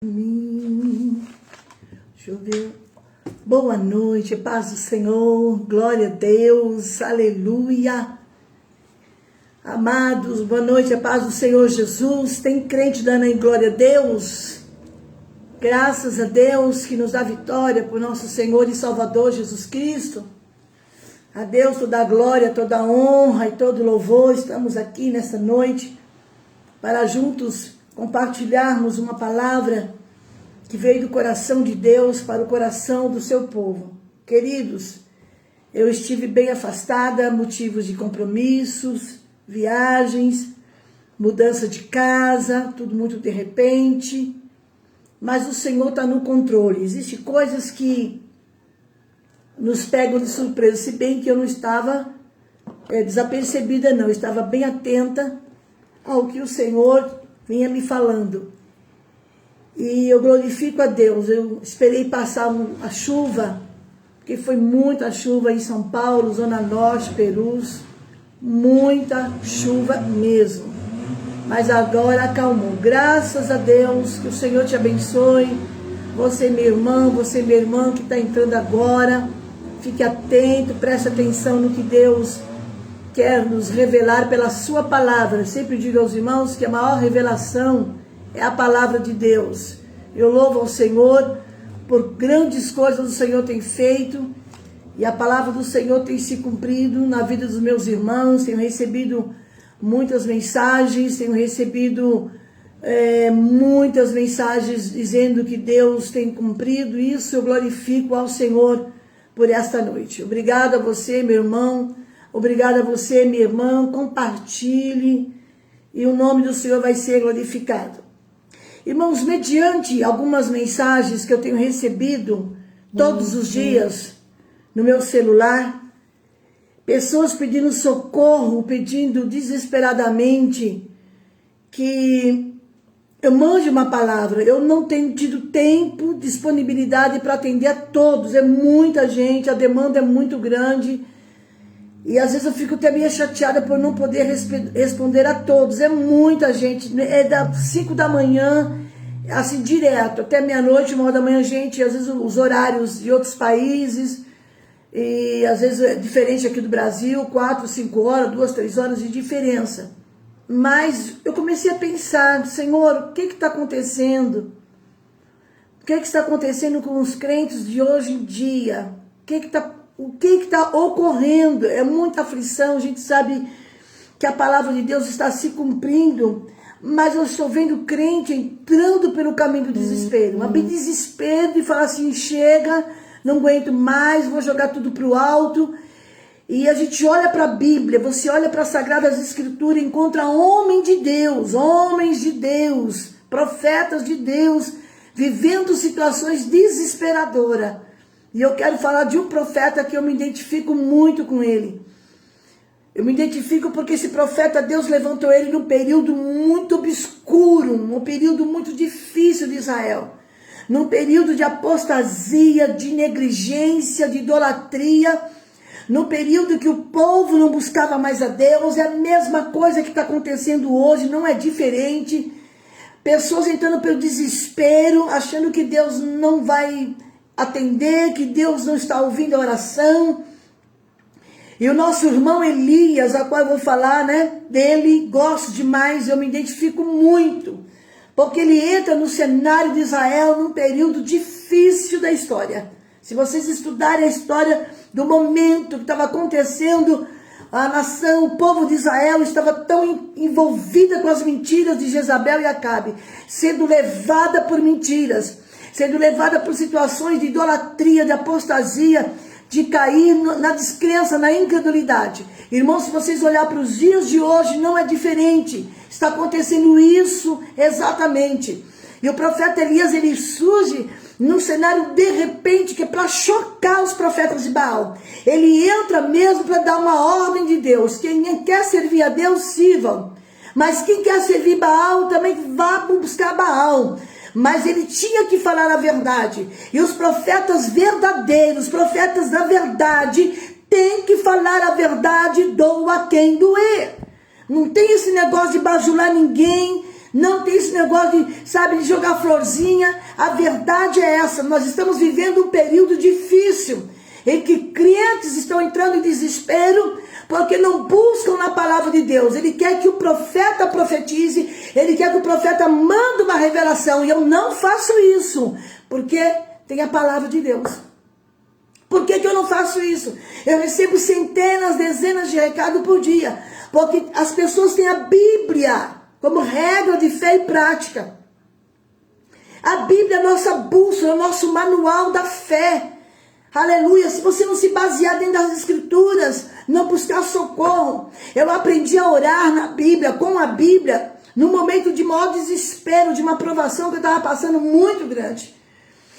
Deixa eu ver. Boa noite, paz do Senhor, glória a Deus, aleluia. Amados, boa noite, a paz do Senhor Jesus. Tem crente dando aí glória a Deus? Graças a Deus que nos dá vitória por nosso Senhor e Salvador Jesus Cristo. A Deus toda a glória, toda a honra e todo louvor. Estamos aqui nessa noite para juntos compartilharmos uma palavra que veio do coração de Deus para o coração do seu povo. Queridos, eu estive bem afastada, motivos de compromissos, viagens, mudança de casa, tudo muito de repente, mas o Senhor está no controle. Existem coisas que nos pegam de surpresa, se bem que eu não estava desapercebida não, eu estava bem atenta ao que o Senhor vinha me falando. E eu glorifico a Deus. Eu esperei passar a chuva, porque foi muita chuva em São Paulo, Zona Norte, Perus, muita chuva mesmo. Mas agora acalmou. Graças a Deus, que o Senhor te abençoe. Você, meu irmão, você, minha irmã, que está entrando agora, fique atento, preste atenção no que Deus quer nos revelar pela sua palavra. Eu sempre digo aos irmãos que a maior revelação é a palavra de Deus. Eu louvo ao Senhor por grandes coisas o Senhor tem feito e a palavra do Senhor tem se cumprido na vida dos meus irmãos. Tenho recebido muitas mensagens, tenho recebido muitas mensagens dizendo que Deus tem cumprido isso. Eu glorifico ao Senhor por esta noite. Obrigada a você, meu irmão. Obrigada a você, minha irmã. Compartilhe e o nome do Senhor vai ser glorificado. Irmãos, mediante algumas mensagens que eu tenho recebido todos os dias no meu celular, pessoas pedindo socorro, pedindo desesperadamente que eu mande uma palavra. Eu não tenho tido tempo, disponibilidade para atender a todos. É muita gente, a demanda é muito grande. E às vezes eu fico até meio chateada por não poder responder a todos. É muita gente, é das 5 da manhã, assim, direto, até meia-noite, 1 hora da manhã, gente, às vezes os horários de outros países, e às vezes é diferente aqui do Brasil, 4, 5 horas, 2, 3 horas de diferença. Mas eu comecei a pensar, Senhor, o que está acontecendo? O que está acontecendo com os crentes de hoje em dia? O que está ocorrendo? É muita aflição, a gente sabe que a palavra de Deus está se cumprindo, mas eu estou vendo crente entrando pelo caminho do desespero. Um desespero de falar assim, chega, não aguento mais, vou jogar tudo para o alto. E a gente olha para a Bíblia, você olha para as Sagradas Escrituras, encontra homens de Deus, profetas de Deus, vivendo situações desesperadoras. E eu quero falar de um profeta que eu me identifico muito com ele. Eu me identifico porque esse profeta, Deus levantou ele num período muito obscuro, um período muito difícil de Israel. Num período de apostasia, de negligência, de idolatria. Num período que o povo não buscava mais a Deus. É a mesma coisa que está acontecendo hoje, não é diferente. Pessoas entrando pelo desespero, achando que Deus não vai atender, que Deus não está ouvindo a oração. E o nosso irmão Elias, a qual eu vou falar, dele, gosto demais, eu me identifico muito, porque ele entra no cenário de Israel num período difícil da história. Se vocês estudarem a história do momento que estava acontecendo, a nação, o povo de Israel estava tão envolvida com as mentiras de Jezabel e Acabe, sendo levada por mentiras, sendo levada por situações de idolatria, de apostasia, de cair na descrença, na incredulidade. Irmãos, se vocês olharem para os dias de hoje, não é diferente. Está acontecendo isso exatamente. E o profeta Elias, ele surge num cenário de repente, que é para chocar os profetas de Baal. Ele entra mesmo para dar uma ordem de Deus. Quem quer servir a Deus, sirvam. Mas quem quer servir Baal, também vá buscar Baal. Mas ele tinha que falar a verdade. E os profetas verdadeiros, os profetas da verdade, têm que falar a verdade, doa quem doer. Não tem esse negócio de bajular ninguém, Não tem esse negócio de, sabe, de jogar florzinha. A verdade é essa. Nós estamos vivendo um período difícil, em que crentes estão entrando em desespero, porque não buscam na palavra de Deus. Ele quer que o profeta profetize, ele quer que o profeta mande uma revelação, e eu não faço isso, porque tem a palavra de Deus. Por que eu não faço isso? Eu recebo centenas, dezenas de recados por dia, porque as pessoas têm a Bíblia como regra de fé e prática. A Bíblia é a nossa bússola, é o nosso manual da fé. Aleluia. Se você não se basear dentro das Escrituras, não buscar socorro. Eu aprendi a orar na Bíblia, com a Bíblia, no momento de maior desespero, de uma provação que eu estava passando muito grande.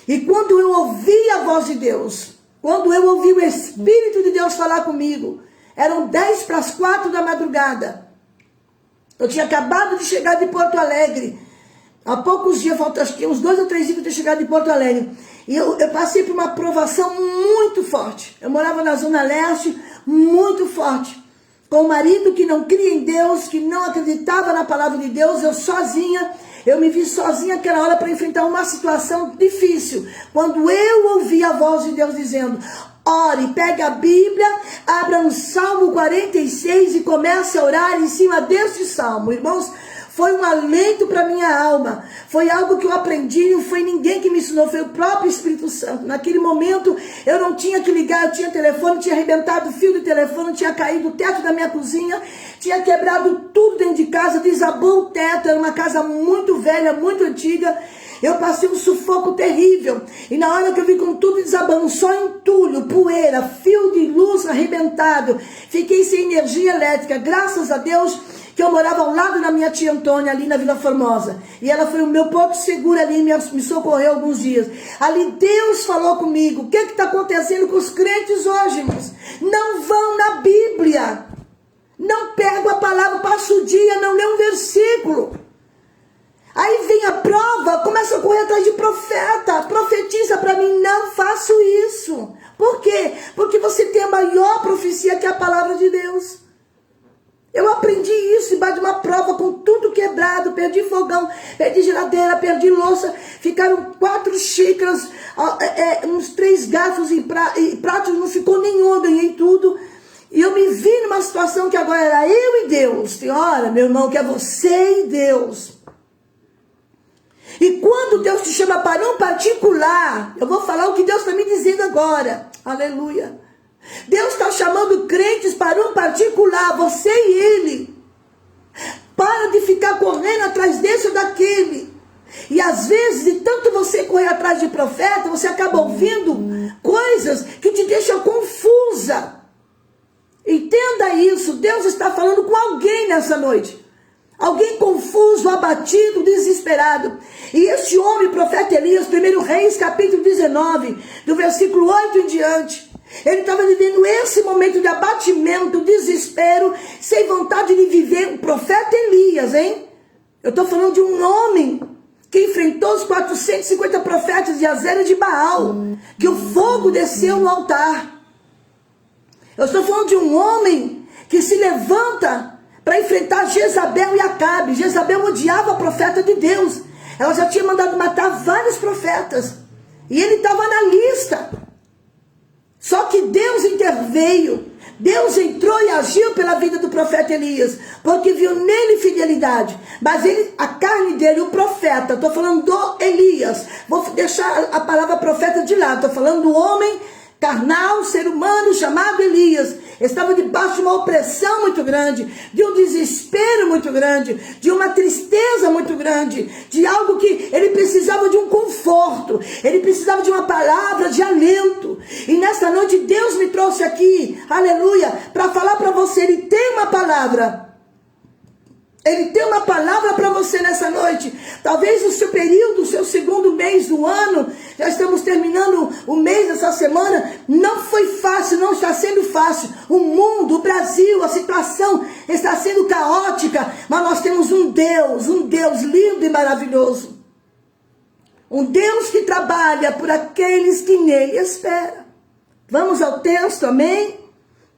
E quando eu ouvi a voz de Deus, quando eu ouvi o Espírito de Deus falar comigo, eram 10:45 da madrugada. Eu tinha acabado de chegar de Porto Alegre. Há poucos dias, faltam acho que uns 2 ou 3 dias que eu tinha chegado de Porto Alegre. E eu passei por uma provação muito forte. Eu morava na Zona Leste, muito forte. Com um marido que não cria em Deus, que não acreditava na palavra de Deus. Eu sozinha, eu me vi sozinha naquela hora para enfrentar uma situação difícil. Quando eu ouvi a voz de Deus dizendo: ore, pegue a Bíblia, abra no Salmo 46 e comece a orar em cima deste salmo. Irmãos, foi um alento para minha alma. Foi algo que eu aprendi, não foi ninguém que me ensinou, foi o próprio Espírito Santo. Naquele momento, eu não tinha que ligar, eu tinha telefone, tinha arrebentado o fio do telefone, tinha caído o teto da minha cozinha, tinha quebrado tudo dentro de casa, desabou o teto, era uma casa muito velha, muito antiga. Eu passei um sufoco terrível. E na hora que eu vi com tudo desabando, só entulho, poeira, fio de luz arrebentado, fiquei sem energia elétrica. Graças a Deus que eu morava ao lado da minha tia Antônia, ali na Vila Formosa. E ela foi o meu porto seguro ali, me socorreu alguns dias. Ali Deus falou comigo. O que está acontecendo com os crentes hoje, irmãos? Não vão na Bíblia. Não pegam a palavra, passa o dia, não lê um versículo. Aí vem a prova, começa a correr atrás de profeta, profetiza para mim. Não faço isso. Por quê? Porque você tem a maior profecia, que é a palavra de Deus. Eu aprendi isso debaixo de uma prova, com tudo quebrado. Perdi fogão, perdi geladeira, perdi louça. Ficaram 4 xícaras, uns 3 garfos e pratos, não ficou nenhum, eu ganhei tudo. E eu me vi numa situação que agora era eu e Deus. Senhora, meu irmão, que é você e Deus. E quando Deus te chama para um particular, eu vou falar o que Deus está me dizendo agora. Aleluia. Deus está chamando crentes para um particular, você e ele. Para de ficar correndo atrás desse ou daquele. E às vezes, de tanto você correr atrás de profeta, você acaba ouvindo coisas que te deixam confusa. Entenda isso, Deus está falando com alguém nessa noite. Alguém confuso, abatido, desesperado. E este homem, o profeta Elias, 1 Reis, capítulo 19, do versículo 8 em diante, ele estava vivendo esse momento de abatimento, desespero, sem vontade de viver. O profeta Elias, hein? Eu estou falando de um homem que enfrentou os 450 profetas de Azera e de Baal, que o fogo desceu no altar. Eu estou falando de um homem que se levanta para enfrentar Jezabel e Acabe. Jezabel odiava a profeta de Deus. Ela já tinha mandado matar vários profetas. E ele estava na lista. Só que Deus interveio. Deus entrou e agiu pela vida do profeta Elias, porque viu nele fidelidade. Mas ele, a carne dele, o profeta, estou falando do Elias. Vou deixar a palavra profeta de lado. Estou falando do homem carnal, ser humano chamado Elias. Estava debaixo de uma opressão muito grande, de um desespero muito grande, de uma tristeza muito grande, de algo que ele precisava de um conforto, ele precisava de uma palavra de alento. E nesta noite Deus me trouxe aqui, aleluia, para falar para você. Ele tem uma palavra. Ele tem uma palavra para você nessa noite. Talvez o seu período, o seu segundo mês do ano, já estamos terminando o mês dessa semana, não foi fácil, não está sendo fácil. O mundo, o Brasil, a situação está sendo caótica, mas nós temos um Deus lindo e maravilhoso. Um Deus que trabalha por aqueles que nele esperam. Vamos ao texto, amém?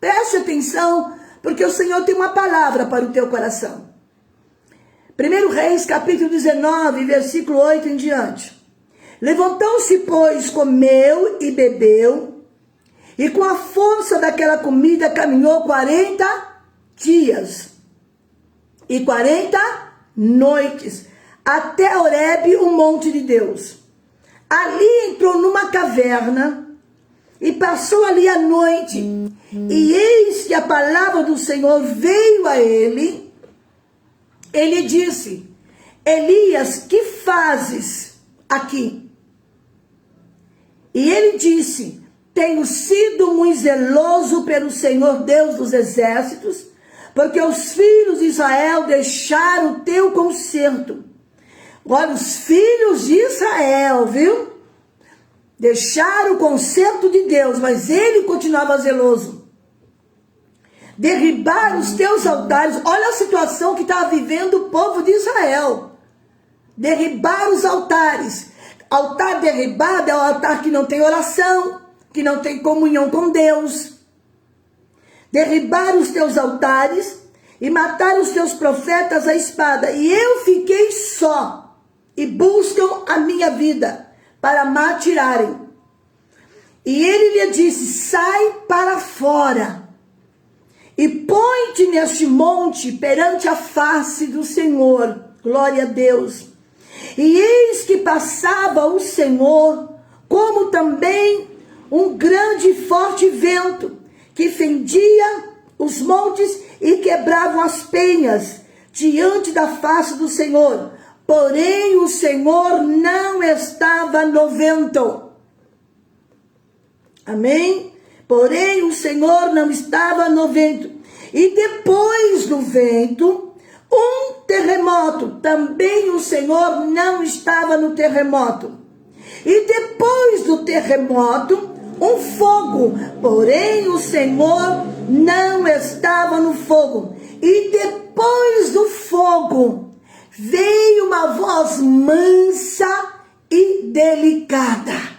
Preste atenção, porque o Senhor tem uma palavra para o teu coração. 1 Reis, capítulo 19, versículo 8 em diante. Levantou-se, pois, comeu e bebeu, e com a força daquela comida caminhou 40 dias e 40 noites, até Horebe, o monte de Deus. Ali entrou numa caverna e passou ali a noite. E eis que a palavra do Senhor veio a ele. Ele disse: Elias, que fazes aqui? E ele disse: tenho sido muito zeloso pelo Senhor Deus dos exércitos, porque os filhos de Israel deixaram o teu conserto. Olha, os filhos de Israel, viu? Deixaram o conserto de Deus, mas ele continuava zeloso. Derribaram os teus altares. Olha a situação que estava vivendo o povo de Israel. Derribaram os altares. Altar derribado é o altar que não tem oração, que não tem comunhão com Deus. Derribaram os teus altares e mataram os teus profetas à espada. E eu fiquei só, e buscam a minha vida para me atirarem. E ele lhe disse: sai para fora e põe-te neste monte perante a face do Senhor. Glória a Deus. E eis que passava o Senhor, como também um grande e forte vento, que fendia os montes e quebravam as penhas diante da face do Senhor. Porém o Senhor não estava no vento. Amém? Porém o Senhor não estava no vento. E depois do vento, um terremoto. Também o Senhor não estava no terremoto. E depois do terremoto, um fogo. Porém o Senhor não estava no fogo. E depois do fogo, veio uma voz mansa e delicada.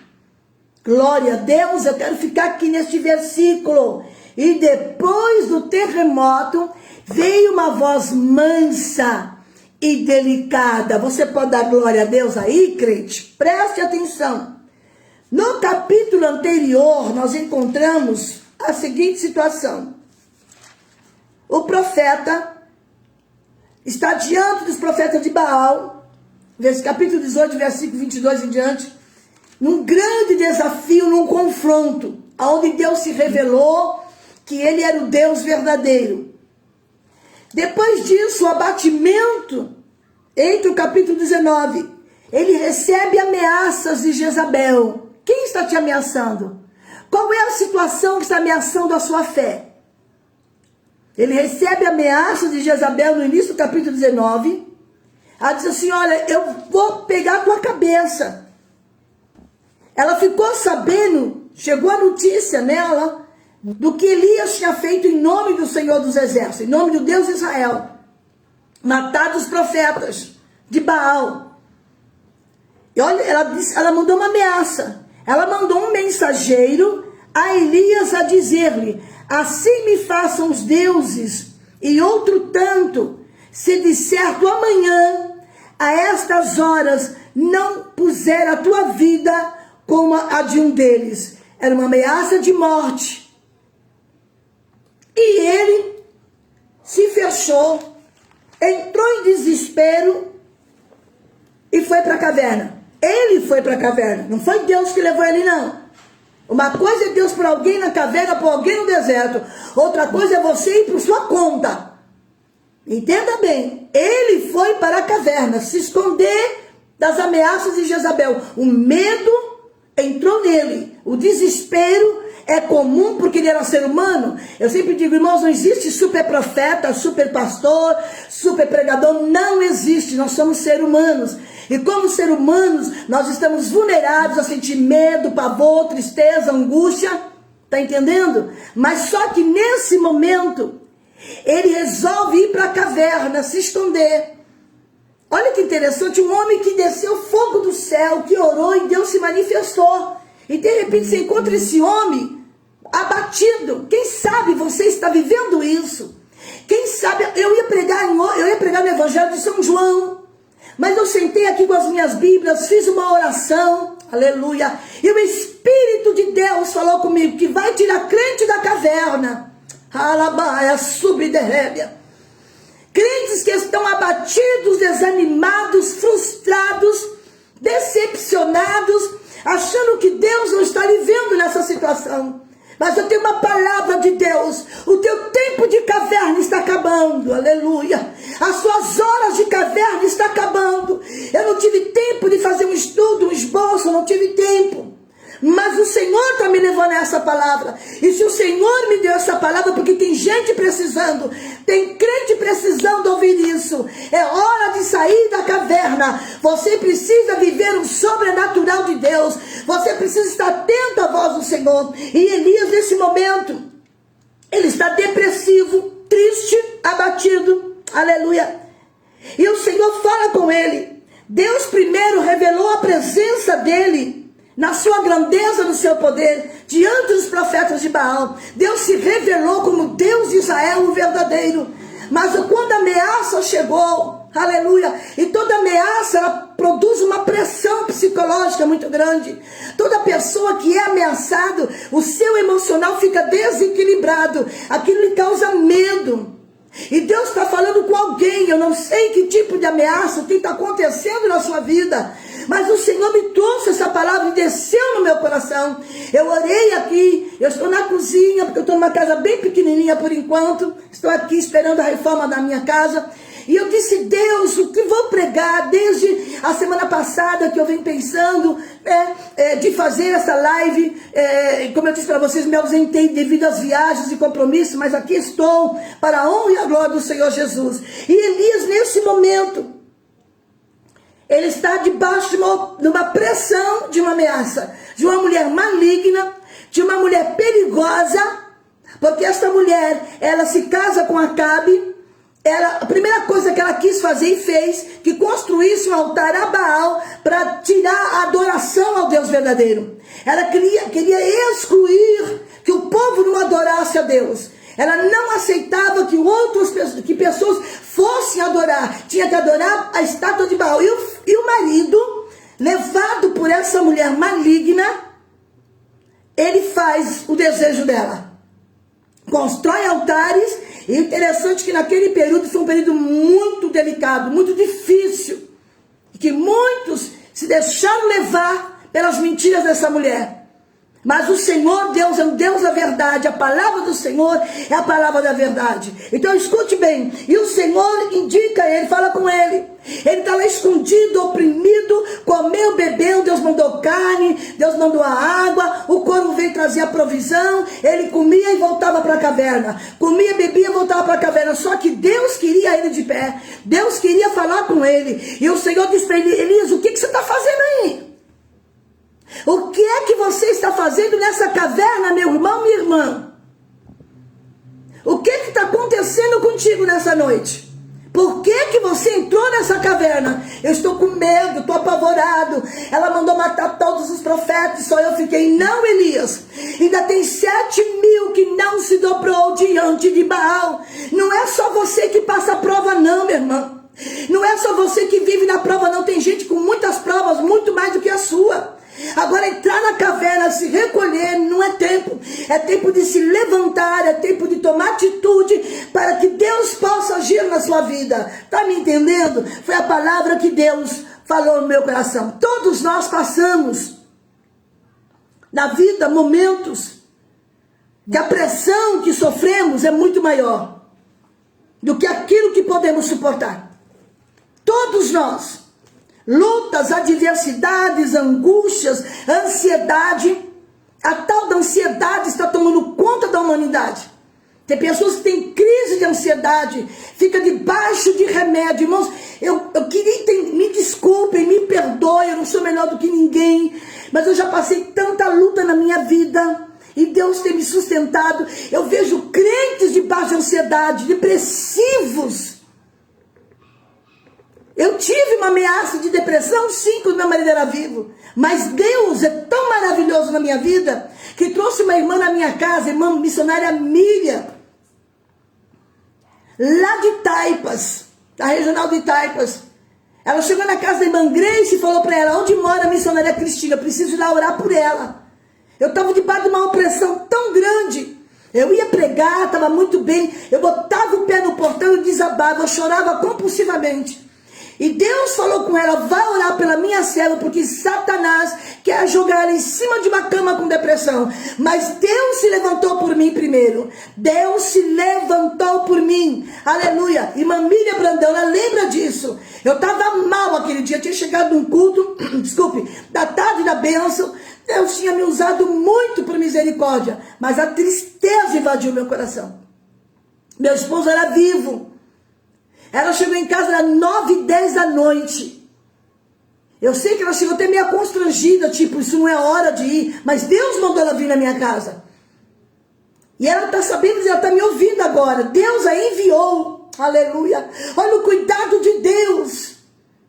Glória a Deus, eu quero ficar aqui neste versículo. E depois do terremoto, veio uma voz mansa e delicada. Você pode dar glória a Deus aí, crente? Preste atenção. No capítulo anterior, nós encontramos a seguinte situação. O profeta está diante dos profetas de Baal, capítulo 18, versículo 22 em diante, num grande desafio, num confronto, onde Deus se revelou que ele era o Deus verdadeiro. Depois disso, o abatimento, entre o capítulo 19, ele recebe ameaças de Jezabel. Quem está te ameaçando? Qual é a situação que está ameaçando a sua fé? Ele recebe ameaças de Jezabel no início do capítulo 19. Ela diz assim: olha, eu vou pegar a tua cabeça. Ela ficou sabendo, chegou a notícia nela, do que Elias tinha feito em nome do Senhor dos Exércitos, em nome do Deus de Israel. Matado os profetas de Baal. E olha, ela mandou uma ameaça. Ela mandou um mensageiro a Elias a dizer-lhe: assim me façam os deuses, e outro tanto, se de certo amanhã, a estas horas, não puser a tua vida como a de um deles. Era uma ameaça de morte. E ele se fechou, entrou em desespero e foi para a caverna. Ele foi para a caverna, não foi Deus que levou ele, não. Uma coisa é Deus por alguém na caverna, por alguém no deserto. Outra coisa é você ir por sua conta. Entenda bem, ele foi para a caverna se esconder das ameaças de Jezabel. O medo entrou nele, o desespero é comum porque ele era ser humano. Eu sempre digo, irmãos, não existe super profeta, super pastor, super pregador, não existe. Nós somos seres humanos. E como seres humanos, nós estamos vulneráveis a sentir medo, pavor, tristeza, angústia. Tá entendendo? Mas só que nesse momento, ele resolve ir para a caverna, se esconder. Olha que interessante, um homem que desceu fogo do céu, que orou e Deus se manifestou. E de repente você encontra esse homem abatido. Quem sabe você está vivendo isso? Quem sabe eu ia pregar no Evangelho de São João, mas eu sentei aqui com as minhas Bíblias, fiz uma oração, aleluia, e o Espírito de Deus falou comigo que vai tirar crente da caverna, alabaia, subderrébia, crentes que estão abatidos, desanimados, frustrados, decepcionados, achando que Deus não está lhe vendo nessa situação. Mas eu tenho uma palavra de Deus. O teu tempo de caverna está acabando. Aleluia. As suas horas de caverna estão acabando. Eu não tive tempo de fazer um estudo, um esboço. Eu não tive tempo. Mas o Senhor está me levando a essa palavra. E se o Senhor me deu essa palavra, porque tem gente precisando, tem crente precisando ouvir isso. É hora de sair da caverna. Você precisa viver o sobrenatural de Deus. Você precisa estar atento à voz do Senhor. E Elias, nesse momento, ele está depressivo, triste, abatido. Aleluia. E o Senhor fala com ele. Deus primeiro revelou a presença dele na sua grandeza, no seu poder, diante dos profetas de Baal. Deus se revelou como Deus de Israel, o verdadeiro. Mas quando a ameaça chegou, aleluia, e toda ameaça, ela produz uma pressão psicológica muito grande. Toda pessoa que é ameaçado, o seu emocional fica desequilibrado. Aquilo lhe causa medo. E Deus está falando com alguém. Eu não sei que tipo de ameaça que está acontecendo na sua vida, mas o Senhor me trouxe essa palavra e desceu no meu coração. Eu orei aqui, eu estou na cozinha, porque eu estou numa casa bem pequenininha por enquanto. Estou aqui esperando a reforma da minha casa. E eu disse, Deus, o que vou pregar desde a semana passada que eu venho pensando de fazer essa live. Como eu disse para vocês, me ausentei devido às viagens e compromissos, mas aqui estou para a honra e a glória do Senhor Jesus. E Elias, nesse momento, ele está debaixo de uma pressão, de uma ameaça, de uma mulher maligna, de uma mulher perigosa, porque essa mulher, ela se casa com Acabe. A primeira coisa que ela quis fazer e fez, que construísse um altar a Baal para tirar a adoração ao Deus verdadeiro. Ela queria excluir que o povo não adorasse a Deus. Ela não aceitava que pessoas fossem adorar. Tinha que adorar a estátua de Baal. E o marido, levado por essa mulher maligna, ele faz o desejo dela. Constrói altares. E interessante que naquele período foi um período muito delicado, muito difícil. E que muitos se deixaram levar pelas mentiras dessa mulher. Mas o Senhor, Deus é um Deus da verdade. A palavra do Senhor é a palavra da verdade. Então escute bem. E o Senhor indica ele, fala com ele. Ele está lá escondido, oprimido, comeu, bebeu. Deus mandou carne, Deus mandou a água. O corvo veio trazer a provisão. Ele comia e voltava para a caverna. Comia, bebia e voltava para a caverna. Só que Deus queria ele de pé. Deus queria falar com ele. E o Senhor disse para ele, Elias, o que você está fazendo aí? O que é que você está fazendo nessa caverna, meu irmão, minha irmã? O que está acontecendo contigo nessa noite? Por que você entrou nessa caverna? Eu estou com medo, estou apavorado. Ela mandou matar todos os profetas, só eu fiquei. Não, Elias. Ainda tem 7.000 que não se dobrou diante de Baal. Não é só você que passa a prova não, meu irmão. Não é só você que vive na prova não. Tem gente com muitas provas, muito mais do que a sua. Agora entrar na caverna, se recolher, não é tempo. É tempo de se levantar, é tempo de tomar atitude para que Deus possa agir na sua vida. Está me entendendo? Foi a palavra que Deus falou no meu coração. Todos nós passamos na vida momentos que a pressão que sofremos é muito maior do que aquilo que podemos suportar. Todos nós. Lutas, adversidades, angústias, ansiedade. A tal da ansiedade está tomando conta da humanidade. Tem pessoas que têm crise de ansiedade, fica debaixo de remédio. Irmãos, eu queria, me desculpem, me perdoem, eu não sou melhor do que ninguém, mas eu já passei tanta luta na minha vida e Deus tem me sustentado. Eu vejo crentes debaixo de ansiedade, depressivos. Eu tive uma ameaça de depressão, sim, quando meu marido era vivo. Mas Deus é tão maravilhoso na minha vida, que trouxe uma irmã na minha casa, irmã missionária Miriam. lá de Taipas, da regional de Taipas. Ela chegou na casa da irmã Grace e falou para ela: onde mora a missionária Cristina? Eu preciso ir lá orar por ela. Eu estava debaixo de uma opressão tão grande. Eu ia pregar, estava muito bem. Eu botava o pé no portão e desabava. Eu chorava compulsivamente. E Deus falou com ela: vai orar pela minha serva, porque Satanás quer jogar ela em cima de uma cama com depressão. Mas Deus se levantou por mim primeiro. Deus se levantou por mim. Aleluia. Irmã Miriam Brandão, ela lembra disso. Eu estava mal aquele dia. Eu tinha chegado num culto, desculpe, da tarde da bênção. Deus tinha me usado muito por misericórdia. Mas a tristeza invadiu meu coração. Meu esposo era vivo. Ela chegou em casa às 9h10 da noite. Eu sei que ela chegou até meio constrangida, tipo, isso não é hora de ir. Mas Deus mandou ela vir na minha casa. E ela está sabendo, ela está me ouvindo agora. Deus a enviou. Aleluia. Olha o cuidado de Deus.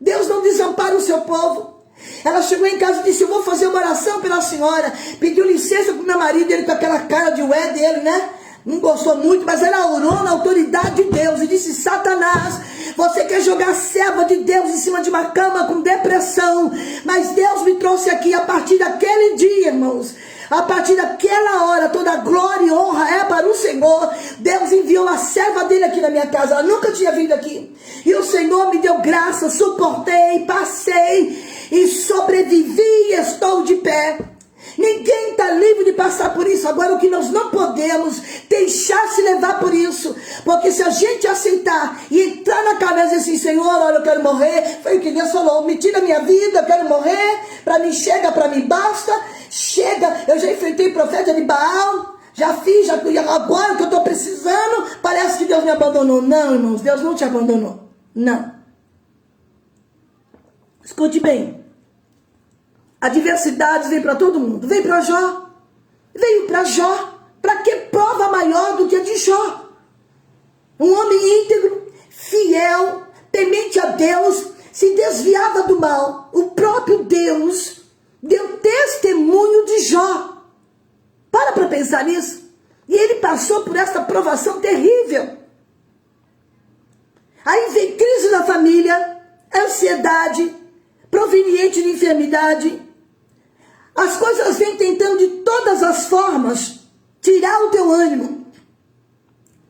Deus não desampara o seu povo. Ela chegou em casa e disse: eu vou fazer uma oração pela senhora. Pediu licença para o meu marido, ele com aquela cara de ué dele, né? Não gostou muito, mas ela orou na autoridade de Deus e disse: Satanás, você quer jogar a serva de Deus em cima de uma cama com depressão, mas Deus me trouxe aqui. A partir daquele dia, irmãos, a partir daquela hora, toda a glória e honra é para o Senhor. Deus enviou a serva dele aqui na minha casa. Ela nunca tinha vindo aqui. E o Senhor me deu graça, suportei, passei e sobrevivi e estou de pé. Ninguém está livre de passar por isso. Agora, o que nós não podemos deixar se levar por isso, porque se a gente aceitar e entrar na cabeça assim: Senhor, olha, eu quero morrer, foi o que Deus falou, me tira a minha vida, eu quero morrer, para mim chega, para mim basta, chega, eu já enfrentei profeta de Baal, já fiz, agora que eu estou precisando, parece que Deus me abandonou. Não, irmãos, Deus não te abandonou, não. Escute bem. Adversidades vem para todo mundo. Vem para Jó. Veio para Jó. Para que prova maior do que a de Jó? Um homem íntegro, fiel, temente a Deus, se desviava do mal. O próprio Deus deu testemunho de Jó. Para pensar nisso. E ele passou por essa provação terrível. Aí vem crise na família, ansiedade, proveniente de enfermidade. As coisas vêm tentando de todas as formas tirar o teu ânimo,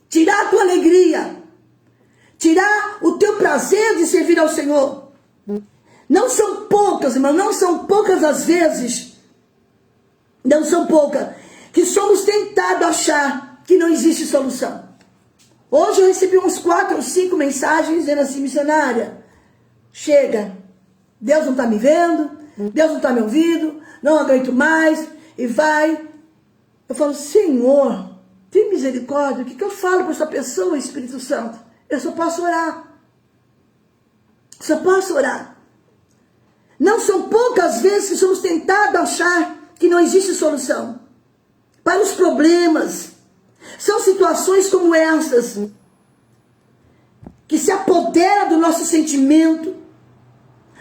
tirar a tua alegria, tirar o teu prazer de servir ao Senhor. Não são poucas, irmão, não são poucas as vezes, não são poucas, que somos tentados a achar que não existe solução. Hoje eu recebi uns 4 ou 5 mensagens dizendo assim: missionária, chega, Deus não está me vendo, Deus não está me ouvindo, não aguento mais, e vai. Eu falo: Senhor, tem misericórdia, o que eu falo para essa pessoa, Espírito Santo? Eu só posso orar. Só posso orar. Não são poucas vezes que somos tentados a achar que não existe solução para os problemas. São situações como essas que se apodera do nosso sentimento,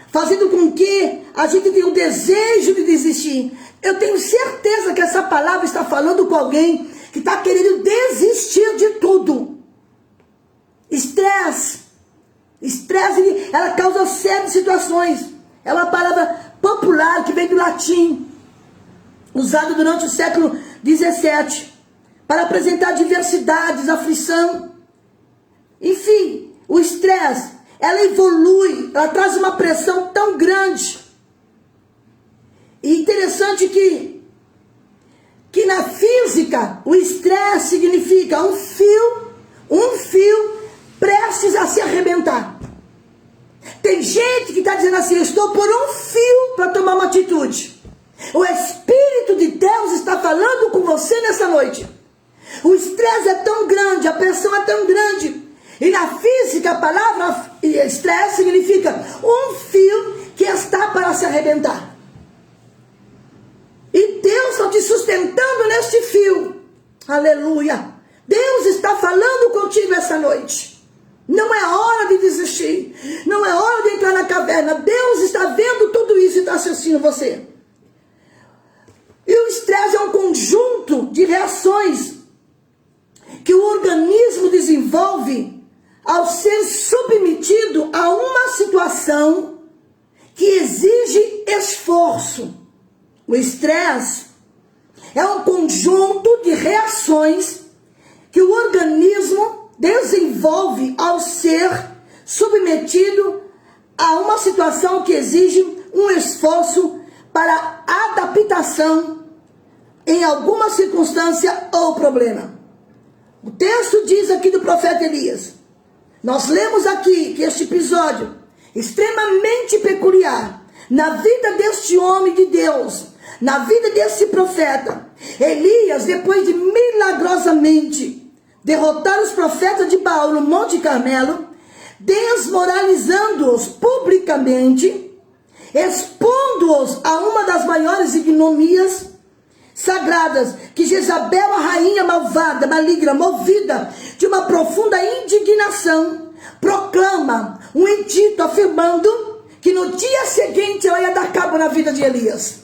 fazendo com que a gente tenha o desejo de desistir. Eu tenho certeza que essa palavra está falando com alguém que está querendo desistir de tudo. Estresse. Estresse, ela causa sérias situações. É uma palavra popular que vem do latim, usada durante o século XVII, para apresentar diversidades, aflição. Enfim, o estresse, ela evolui, ela traz uma pressão tão grande. E interessante que na física, o estresse significa um fio prestes a se arrebentar. Tem gente que está dizendo assim: eu estou por um fio para tomar uma atitude. O Espírito de Deus está falando com você nessa noite. O estresse é tão grande, a pressão é tão grande. E na física, a palavra estresse significa um fio que está para se arrebentar. E Deus está te sustentando neste fio. Aleluia. Deus está falando contigo essa noite. Não é hora de desistir. Não é hora de entrar na caverna. Deus está vendo tudo isso e está assistindo você. E o estresse é um conjunto de reações que o organismo desenvolve ao ser submetido a uma situação que exige esforço. O estresse é um conjunto de reações que o organismo desenvolve ao ser submetido a uma situação que exige um esforço para adaptação em alguma circunstância ou problema. O texto diz aqui do profeta Elias, nós lemos aqui que este episódio extremamente peculiar na vida deste homem de Deus, na vida desse profeta, Elias, depois de milagrosamente derrotar os profetas de Baal no Monte Carmelo, desmoralizando-os publicamente, expondo-os a uma das maiores ignominias sagradas, que Jezabel, a rainha malvada, maligna, movida de uma profunda indignação, proclama um edito afirmando que no dia seguinte ela ia dar cabo na vida de Elias.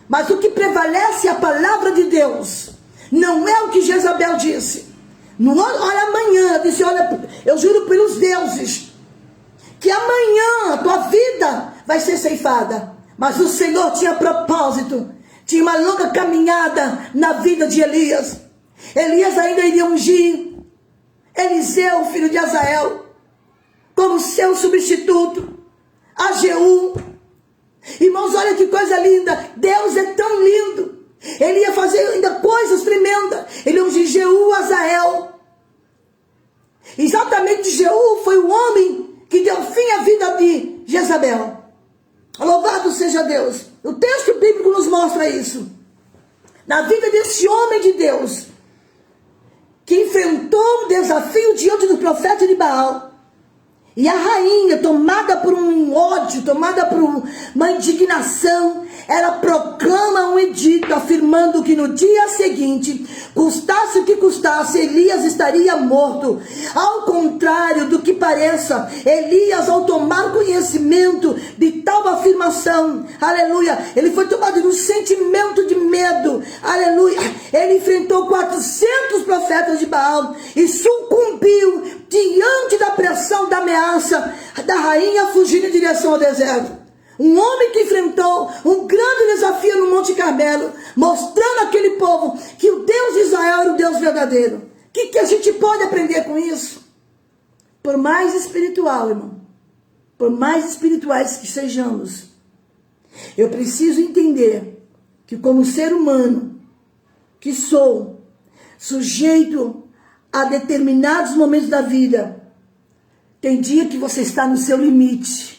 Mas o que prevalece é a palavra de Deus, não é o que Jezabel disse. Não, olha, amanhã, disse, olha, eu juro pelos deuses, que amanhã a tua vida vai ser ceifada. Mas o Senhor tinha propósito, tinha uma longa caminhada na vida de Elias. Elias ainda iria ungir Eliseu, filho de Azael, como seu substituto, a Jeú. Irmãos, olha que coisa linda, Deus é tão lindo. Ele ia fazer ainda coisas tremendas. Ele ungiu Jeú, Azael. Exatamente, Jeú foi o homem que deu fim à vida de Jezabel. Louvado seja Deus. O texto bíblico nos mostra isso. Na vida desse homem de Deus, que enfrentou o desafio diante do profeta de Baal, e a rainha, tomada por um ódio, tomada por uma indignação, ela proclama um edito afirmando que no dia seguinte, custasse o que custasse, Elias estaria morto. Ao contrário do que pareça, Elias, ao tomar conhecimento de tal afirmação, aleluia, ele foi tomado de um sentimento de medo, aleluia, ele enfrentou 400 profetas de Baal e sucumbiu diante da pressão da ameaça da rainha, fugindo em direção ao deserto. Um homem que enfrentou um grande desafio no Monte Carmelo, mostrando àquele povo que o Deus de Israel era o Deus verdadeiro. O que a gente pode aprender com isso? Por mais espiritual, irmão, por mais espirituais que sejamos, eu preciso entender que como ser humano que sou, sujeito a determinados momentos da vida, tem dia que você está no seu limite.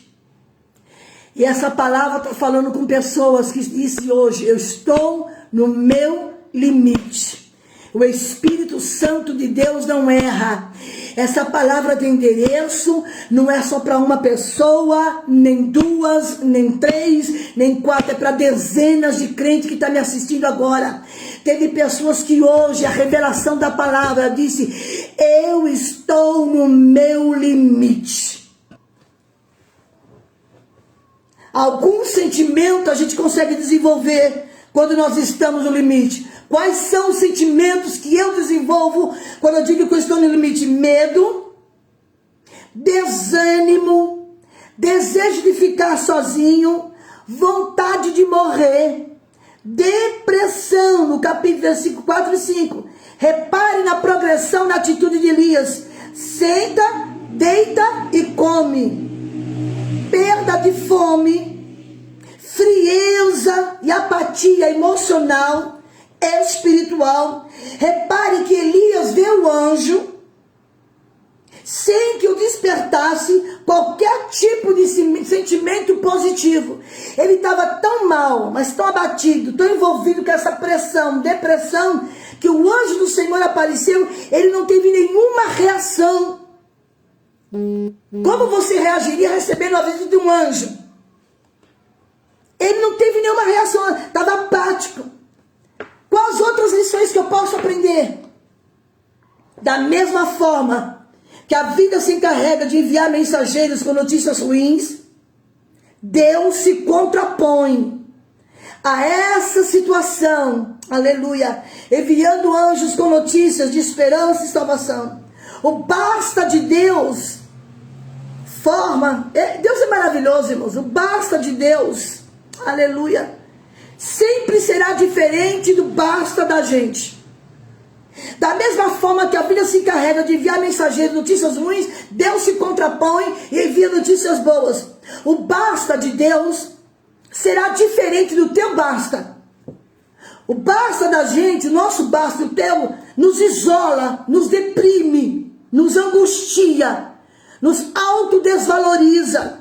E essa palavra está falando com pessoas que dizem hoje, eu estou no meu limite. O Espírito Santo de Deus não erra. Essa palavra tem endereço, não é só para uma pessoa, nem duas, nem três, nem quatro, é para dezenas de crentes que estão me assistindo agora. Teve pessoas que hoje, a revelação da palavra disse, eu estou no meu limite. Algum sentimento a gente consegue desenvolver quando nós estamos no limite. Quais são os sentimentos que eu desenvolvo quando eu digo que eu estou no limite? Medo, desânimo, desejo de ficar sozinho, vontade de morrer, depressão, no capítulo versículo 4 e 5. Repare na progressão, na atitude de Elias. Senta, deita e come. Perda de fome, frieza e apatia emocional, espiritual. Repare que Elias vê o anjo sem que o despertasse qualquer tipo de sentimento positivo. Ele estava tão mal, mas tão abatido, tão envolvido com essa pressão, depressão, que o anjo do Senhor apareceu, ele não teve nenhuma reação. Como você reagiria recebendo a visita de um anjo? Ele não teve nenhuma reação, estava apático. Quais outras lições que eu posso aprender? Da mesma forma que a vida se encarrega de enviar mensageiros com notícias ruins, Deus se contrapõe a essa situação, aleluia, enviando anjos com notícias de esperança e salvação. O basta de Deus forma. Deus é maravilhoso, irmãos. O basta de Deus, aleluia, sempre será diferente do basta da gente. Da mesma forma que a Bíblia se encarrega de enviar mensageiros de notícias ruins, Deus se contrapõe e envia notícias boas. O basta de Deus será diferente do teu basta. O basta da gente, o nosso basta, o teu, nos isola, nos deprime, nos angustia, nos autodesvaloriza.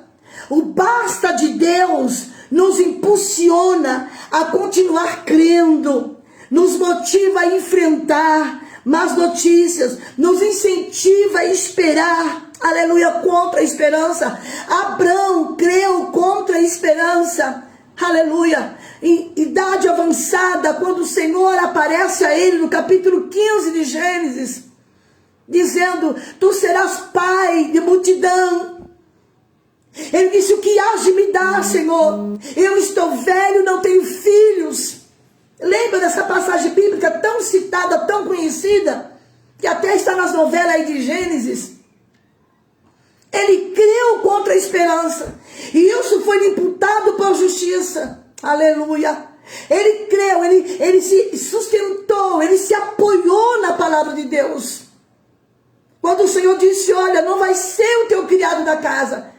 O basta de Deus nos impulsiona a continuar crendo, nos motiva a enfrentar más notícias, nos incentiva a esperar, aleluia, contra a esperança. Abraão creu contra a esperança, aleluia, em idade avançada, quando o Senhor aparece a ele no capítulo 15 de Gênesis, dizendo: tu serás pai de multidão. Ele disse: o que hás de me dar, Senhor? Eu estou velho, não tenho filhos. Lembra dessa passagem bíblica tão citada, tão conhecida, que até está nas novelas aí de Gênesis? Ele creu contra a esperança, e isso foi imputado por justiça, aleluia. Ele creu, ele se sustentou, ele se apoiou na palavra de Deus. Quando o Senhor disse: olha, não vai ser o teu criado da casa,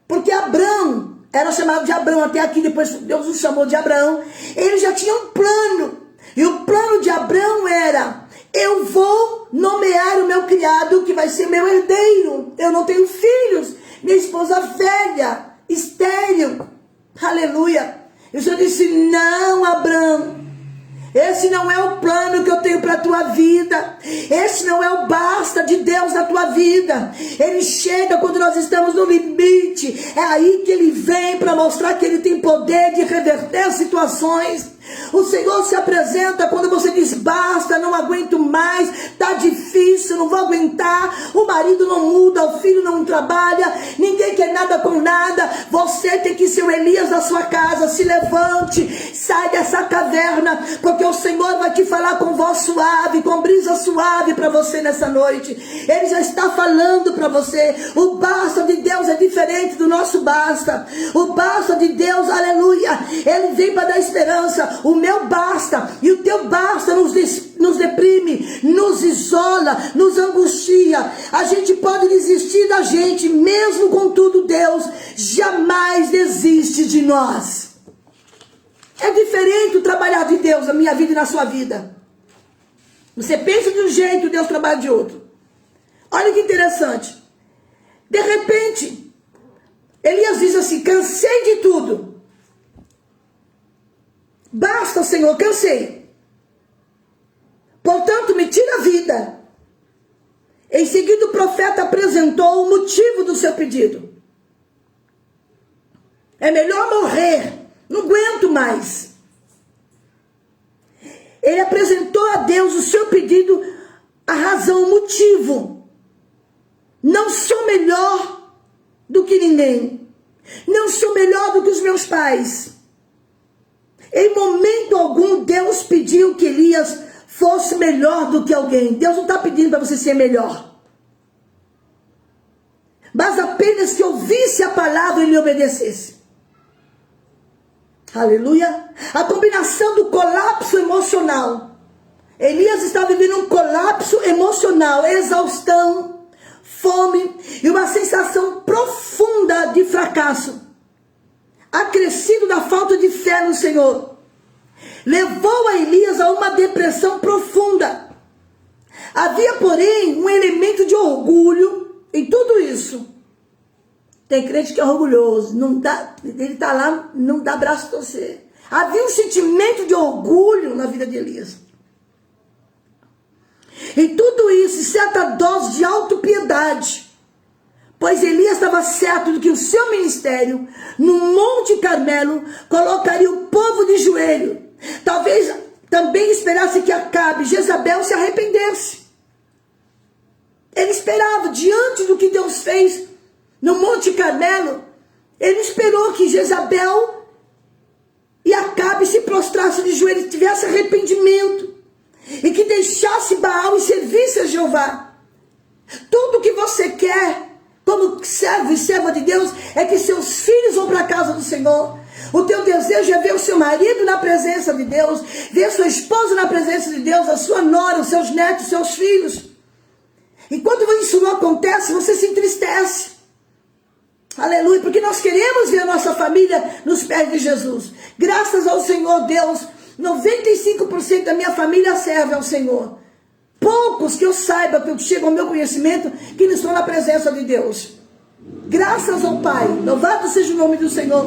porque Abrão era chamado de Abrão até aqui, depois Deus o chamou de Abraão. Ele já tinha um plano, e o plano de Abrão era: eu vou nomear o meu criado, que vai ser meu herdeiro. Eu não tenho filhos, minha esposa velha, estéril, aleluia. E o Senhor disse: não, Abrão, esse não é o plano que eu tenho para a tua vida. Esse não é o basta de Deus na tua vida. Ele chega quando nós estamos no limite. É aí que ele vem para mostrar que ele tem poder de reverter situações. O Senhor se apresenta quando você diz: basta, não aguento mais, tá difícil, não vou aguentar. O marido não muda, o filho não trabalha, ninguém quer nada com nada. Você tem que ser o Elias da sua casa. Se levante, sai dessa caverna, porque o Senhor vai te falar com voz suave, com brisa suave para você nessa noite. Ele já está falando para você. O basta de Deus é diferente do nosso basta. O basta de Deus, aleluia, ele vem para dar esperança. O meu basta e o teu basta nos deprime, nos isola, nos angustia. A gente pode desistir da gente, mesmo com tudo, Deus jamais desiste de nós. É diferente o trabalhar de Deus na minha vida e na sua vida. Você pensa de um jeito, Deus trabalha de outro. Olha que interessante. De repente, Elias diz assim: cansei de tudo. Basta, Senhor, cansei. Portanto, me tira a vida. Em seguida, o profeta apresentou o motivo do seu pedido. É melhor morrer, não aguento mais. Ele apresentou a Deus o seu pedido, a razão, o motivo. Não sou melhor do que ninguém. Não sou melhor do que os meus pais. Em momento algum, Deus pediu que Elias fosse melhor do que alguém. Deus não está pedindo para você ser melhor, mas apenas que ouvisse a palavra e lhe obedecesse. Aleluia. A combinação do colapso emocional. Elias está vivendo um colapso emocional, exaustão, fome e uma sensação profunda de fracasso, acrescido da falta de fé no Senhor, levou a Elias a uma depressão profunda. Havia, porém, um elemento de orgulho em tudo isso. Tem crente que é orgulhoso, não dá, ele está lá, não dá braço a torcer. Havia um sentimento de orgulho na vida de Elias. Em tudo isso, certa dose de autopiedade, pois Elias estava certo de que o seu ministério no Monte Carmelo colocaria o povo de joelho. Talvez também esperasse que Acabe, Jezabel, se arrependesse. Ele esperava, diante do que Deus fez no Monte Carmelo, ele esperou que Jezabel e Acabe se prostrassem de joelhos, tivesse arrependimento, e que deixasse Baal e servisse a Jeová. Tudo que você quer, como servo e serva de Deus, é que seus filhos vão para a casa do Senhor. O teu desejo é ver o seu marido na presença de Deus, ver sua esposa na presença de Deus, a sua nora, os seus netos, os seus filhos. Enquanto isso não acontece, você se entristece. Aleluia, porque nós queremos ver a nossa família nos pés de Jesus. Graças ao Senhor Deus, 95% da minha família serve ao Senhor. Poucos que eu saiba, que chegam ao meu conhecimento, que não estão na presença de Deus. Graças ao Pai, louvado seja o nome do Senhor.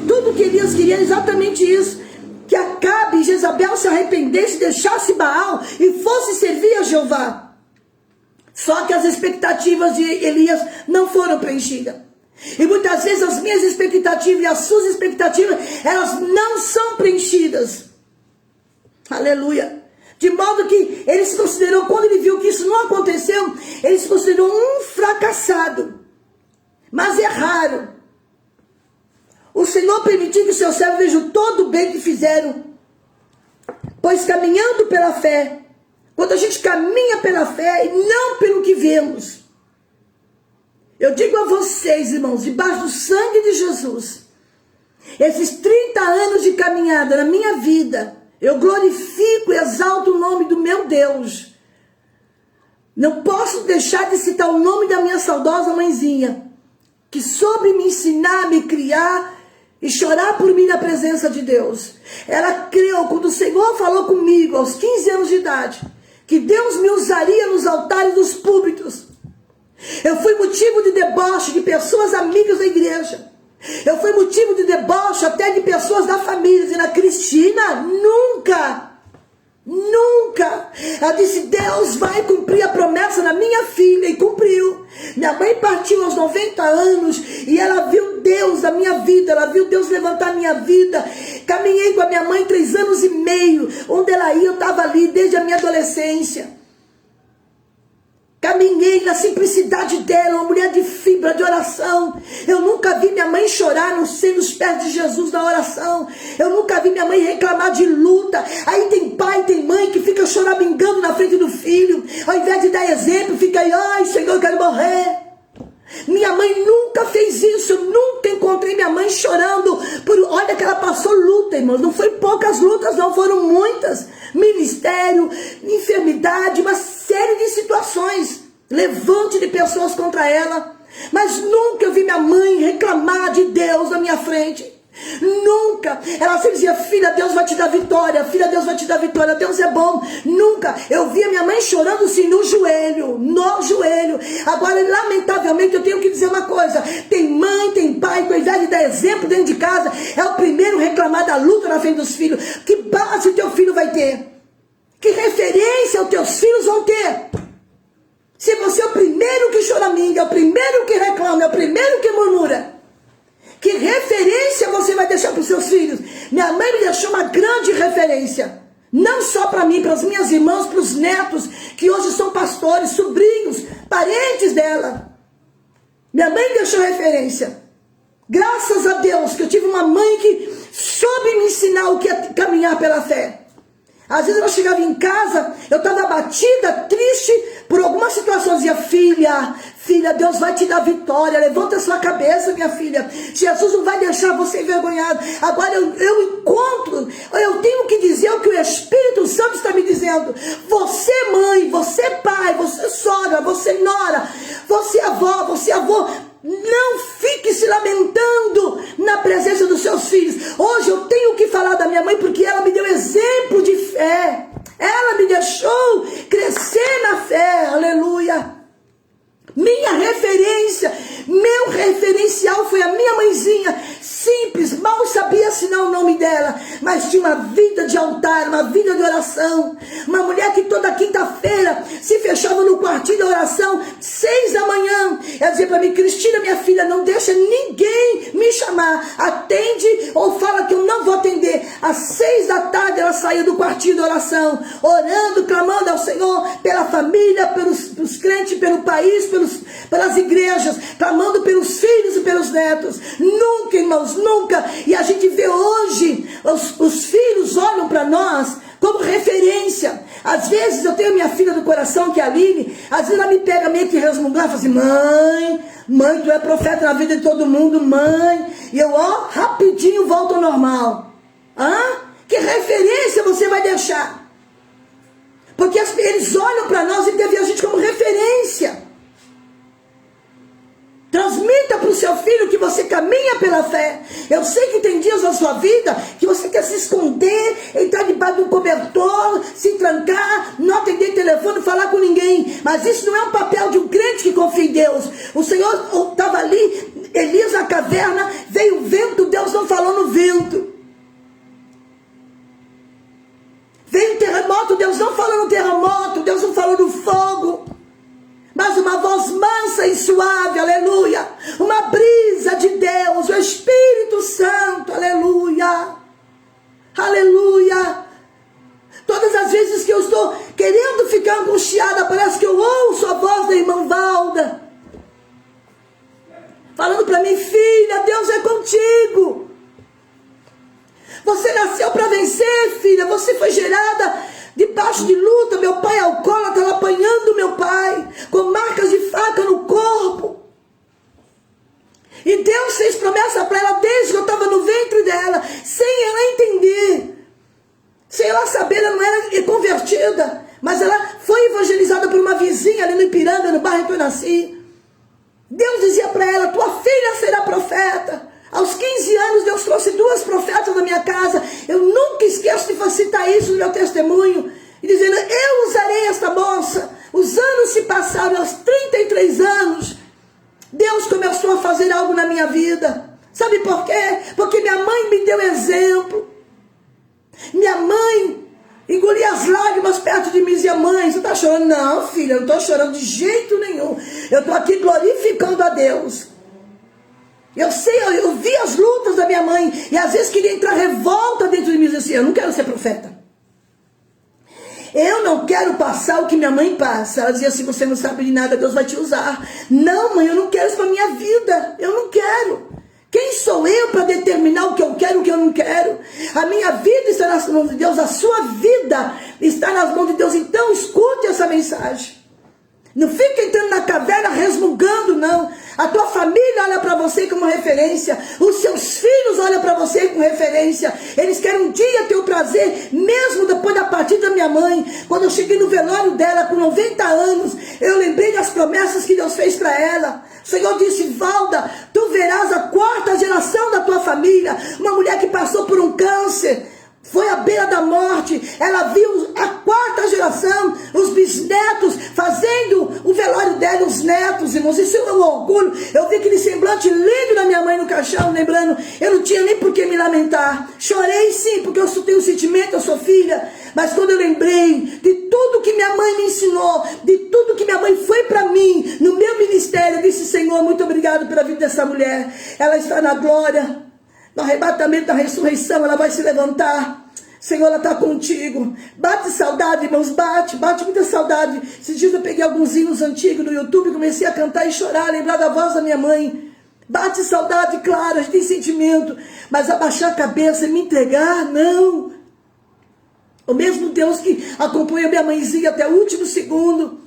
Tudo que Elias queria era exatamente isso, que Acabe e Jezabel se arrependessem, deixasse Baal e fosse servir a Jeová. Só que as expectativas de Elias não foram preenchidas. E muitas vezes as minhas expectativas e as suas expectativas, elas não são preenchidas. Aleluia. De modo que ele se considerou, quando ele viu que isso não aconteceu, ele se considerou um fracassado. Mas é raro o Senhor permitir que o seu servo veja todo o bem que fizeram. Pois caminhando pela fé, quando a gente caminha pela fé e não pelo que vemos, eu digo a vocês, irmãos, debaixo do sangue de Jesus, esses 30 anos de caminhada na minha vida, eu glorifico e exalto o nome do meu Deus. Não posso deixar de citar o nome da minha saudosa mãezinha, que soube me ensinar, me criar e chorar por mim na presença de Deus. Ela creu quando o Senhor falou comigo aos 15 anos de idade, que Deus me usaria nos altares dos púlpitos. Eu fui motivo de deboche de pessoas amigas da igreja. Eu fui motivo de deboche até de pessoas da família, dizendo: a Cristina nunca. Ela disse: Deus vai cumprir a promessa na minha filha, e cumpriu. Minha mãe partiu aos 90 anos e ela viu Deus na minha vida, ela viu Deus levantar a minha vida. Caminhei com a minha mãe 3 anos e meio, onde ela ia eu estava ali desde a minha adolescência. Caminhei na simplicidade dela, uma mulher de fibra, de oração. Eu nunca vi minha mãe chorar nos pés de Jesus na oração. Eu nunca vi minha mãe reclamar de luta. Aí tem pai, tem mãe que fica choramingando na frente do filho. Ao invés de dar exemplo, fica aí: ai, Senhor, eu quero morrer. Minha mãe nunca fez isso. Eu nunca encontrei minha mãe chorando. Olha que ela passou luta, irmãos. Não foi poucas lutas, não, foram muitas. Ministério, enfermidade, uma série de situações. Levante de pessoas contra ela. Mas nunca eu vi minha mãe reclamar de Deus na minha frente. Nunca. Ela sempre dizia: filha, Deus vai te dar vitória. Filha, Deus vai te dar vitória. Deus é bom. Nunca. Eu via minha mãe chorando assim no joelho. No joelho. Agora, lamentavelmente, eu tenho que dizer uma coisa. Tem mãe, tem pai que ao invés de dar exemplo dentro de casa, é o primeiro a reclamar da luta na frente dos filhos. Que base o teu filho vai ter? Que referência os teus filhos vão ter? Se você é o primeiro que choraminga, é o primeiro que reclama, é o primeiro que murmura, que referência você vai deixar para os seus filhos? Minha mãe me deixou uma grande referência. Não só para mim, para as minhas irmãs, para os netos, que hoje são pastores, sobrinhos, parentes dela. Minha mãe deixou referência. Graças a Deus que eu tive uma mãe que soube me ensinar o que é caminhar pela fé. Às vezes eu chegava em casa, eu estava abatida, triste, por alguma situação. Eu dizia: filha, Deus vai te dar vitória. Levanta a sua cabeça, minha filha. Jesus não vai deixar você envergonhado. Agora eu tenho que dizer o que o Espírito Santo está me dizendo. Você mãe, você pai, você sogra, você nora, você avô, não fique se lamentando na presença dos seus filhos. Hoje eu tenho que falar da minha mãe, porque ela me deu exemplo de fé. Ela me deixou crescer na fé. Aleluia. Minha referência, meu referencial foi a minha mãezinha, simples, mal sabia assinar o nome dela, mas tinha uma vida de altar, uma vida de oração. Uma mulher que toda quinta-feira se fechava no quartinho da oração, 6 da manhã. Ela dizia para mim: Cristina, minha filha, não deixa ninguém me chamar, atende ou fala que eu não vou atender. Às 6 da tarde ela saía do quartinho da oração, orando, clamando ao Senhor pela família, pelos crentes, pelo país, pelas igrejas, clamando pelos filhos e pelos netos. Nunca, irmãos, nunca. E a gente vê hoje, os filhos olham para nós como referência. Às vezes eu tenho minha filha do coração, que é a Aline, às vezes ela me pega meio que resmungando, fala assim, mãe, tu é profeta na vida de todo mundo, mãe. E eu, rapidinho volto ao normal. Que referência você vai deixar? Porque eles olham para nós e devem a gente como referência. Transmita para o seu filho que você caminha pela fé. Eu sei que tem dias na sua vida que você quer se esconder, entrar debaixo de um cobertor, se trancar, não atender telefone, falar com ninguém. Mas isso não é um papel de um crente que confia em Deus. O Senhor estava ali, Elias na caverna, veio o vento, Deus não falou no vento. Veio um terremoto, Deus não falou no terremoto, Deus não falou no fogo. Mas uma voz mansa e suave, aleluia. Uma brisa de Deus, o Espírito Santo, aleluia. Aleluia. Todas as vezes que eu estou querendo ficar angustiada, parece que eu ouço a voz da irmã Valda. Falando para mim, filha, Deus é contigo. Você nasceu para vencer, filha. Você foi gerada debaixo de luta. Meu pai é alcoólatra, ela apanhando meu pai, com marcas de faca no corpo. E Deus fez promessa para ela desde que eu estava no ventre dela, sem ela entender, sem ela saber. Ela não era convertida, mas ela foi evangelizada por uma vizinha ali no Ipiranga, no bairro que eu nasci. Deus dizia para ela, tua filha será profeta. Aos 15 anos, Deus trouxe 2 profetas na minha casa. Eu nunca esqueço de citar isso no meu testemunho. E dizendo, eu usarei esta moça. Os anos se passaram, aos 33 anos, Deus começou a fazer algo na minha vida. Sabe por quê? Porque minha mãe me deu exemplo. Minha mãe engolia as lágrimas perto de mim e dizia, mãe, você está chorando? Não, filha, eu não estou chorando de jeito nenhum. Eu estou aqui glorificando a Deus. Eu sei, eu vi as lutas da minha mãe, e às vezes queria entrar revolta dentro de mim, e dizer assim, eu não quero ser profeta. Eu não quero passar o que minha mãe passa. Ela dizia assim, você não sabe de nada, Deus vai te usar. Não, mãe, eu não quero isso para minha vida, eu não quero. Quem sou eu para determinar o que eu quero e o que eu não quero? A minha vida está nas mãos de Deus, a sua vida está nas mãos de Deus. Então escute essa mensagem. Não fica entrando na caverna resmungando, não. A tua família olha para você como referência. Os seus filhos olham para você como referência. Eles querem um dia ter o prazer, mesmo depois da partida da minha mãe. Quando eu cheguei no velório dela, com 90 anos, eu lembrei das promessas que Deus fez para ela. O Senhor disse, Valda, tu verás a 4ª geração da tua família. Uma mulher que passou por um câncer, foi à beira da morte. Ela viu a 4ª geração, os bisnetos fazendo o velório dela, os netos, irmãos. Isso é um orgulho. Eu vi aquele semblante lindo da minha mãe no caixão, lembrando, eu não tinha nem por que me lamentar. Chorei sim, porque eu tenho sentimento, eu sou filha. Mas quando eu lembrei de tudo que minha mãe me ensinou, de tudo que minha mãe foi para mim, no meu ministério, eu disse, Senhor, muito obrigado pela vida dessa mulher. Ela está na glória. No arrebatamento da ressurreição, ela vai se levantar. Senhor, ela está contigo. Bate saudade, irmãos, bate muita saudade. Esses dias eu peguei alguns hinos antigos no YouTube, comecei a cantar e chorar, lembrar da voz da minha mãe. Bate saudade, claro, a gente tem sentimento. Mas abaixar a cabeça e me entregar, não. O mesmo Deus que acompanha minha mãezinha até o último segundo.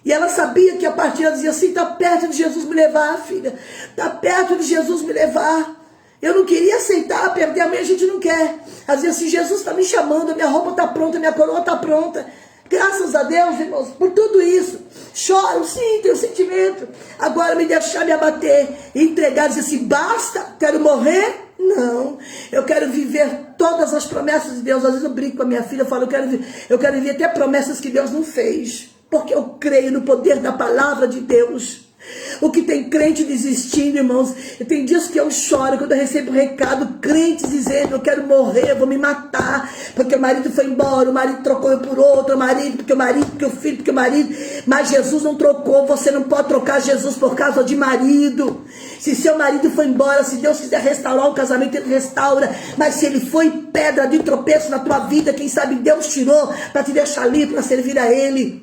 E ela sabia que a partir ela dizia assim, está perto de Jesus me levar, filha. Está perto de Jesus me levar. Eu não queria aceitar, perder a mãe, a gente não quer. Às vezes assim, Jesus está me chamando, a minha roupa está pronta, a minha coroa está pronta. Graças a Deus, irmãos, por tudo isso. Choro, sim, tenho sentimento. Agora me deixar me abater e entregar, dizer assim, basta, quero morrer? Não, eu quero viver todas as promessas de Deus. Às vezes eu brinco com a minha filha, eu falo, eu quero viver até promessas que Deus não fez. Porque eu creio no poder da palavra de Deus. O que tem crente desistindo, irmãos. Tem dias que eu choro quando eu recebo um recado, crentes dizendo, eu quero morrer, eu vou me matar, porque o marido foi embora, o marido trocou eu por outro, porque o filho, porque o marido. Mas Jesus não trocou, você não pode trocar Jesus por causa de marido. Se seu marido foi embora, se Deus quiser restaurar o casamento, Ele restaura. Mas se ele foi pedra de tropeço na tua vida, quem sabe Deus tirou para te deixar livre, para servir a Ele.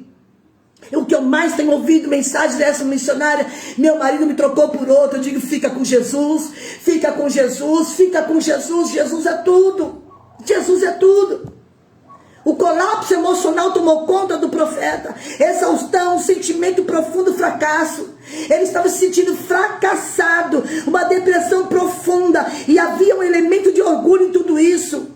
O que eu mais tenho ouvido mensagens dessa missionária, meu marido me trocou por outro. Eu digo, fica com Jesus, fica com Jesus, fica com Jesus. Jesus é tudo, Jesus é tudo. colapso emocional tomou conta do profeta. Exaustão, sentimento profundo, fracasso. Ele estava se sentindo fracassado, uma depressão profunda, e havia um elemento de orgulho em tudo isso.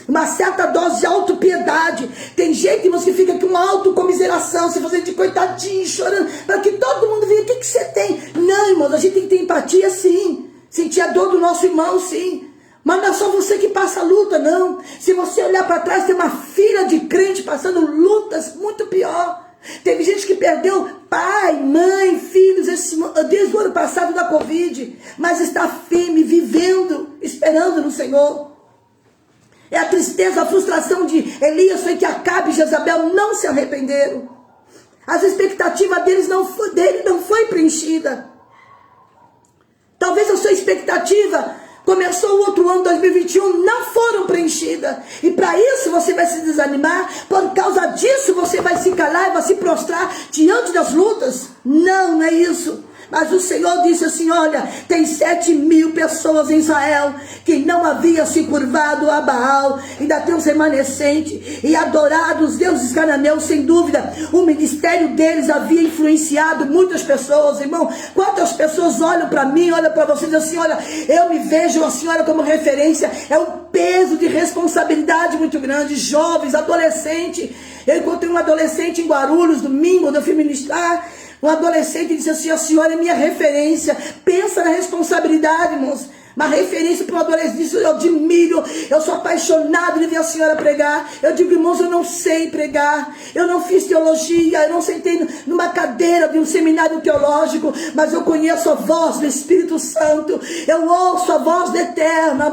Uma certa dose de autopiedade. Tem gente, irmãos, que fica com uma autocomiseração, se fazendo de coitadinho, chorando, para que todo mundo veja o que você tem. Não, irmãos, a gente tem que ter empatia, sim. Sentir a dor do nosso irmão, sim. Mas não é só você que passa luta, não. Se você olhar para trás, tem uma fila de crente passando lutas muito pior. Teve gente que perdeu pai, mãe, filhos desde o ano passado da Covid, mas está firme, vivendo, esperando no Senhor. É a tristeza, a frustração de Elias foi que Acabe e Jezabel não se arrependeram. As expectativas dele não foi preenchida. Talvez a sua expectativa começou o outro ano, 2021, não foram preenchidas. E para isso você vai se desanimar. Por causa disso você vai se calar e vai se prostrar diante das lutas. Não é isso. Mas o Senhor disse assim, olha, tem 7.000 pessoas em Israel que não haviam se curvado a Baal, ainda tem os remanescentes, e adorado os deuses cananeus, sem dúvida. O ministério deles havia influenciado muitas pessoas, irmão. Quantas pessoas olham para mim, olham para você e dizem assim, olha, eu me vejo a senhora como referência. É um peso de responsabilidade muito grande. Jovens, adolescentes. Eu encontrei um adolescente em Guarulhos, domingo, quando eu fui ministrar. Um adolescente disse assim, a senhora é minha referência. Pensa na responsabilidade, irmãos. Uma referência para um adolescente, eu admiro, eu sou apaixonado de ver a senhora pregar. Eu digo, irmãos, eu não sei pregar, eu não fiz teologia, eu não sentei numa cadeira de um seminário teológico, mas eu conheço a voz do Espírito Santo, eu ouço a voz da eterna,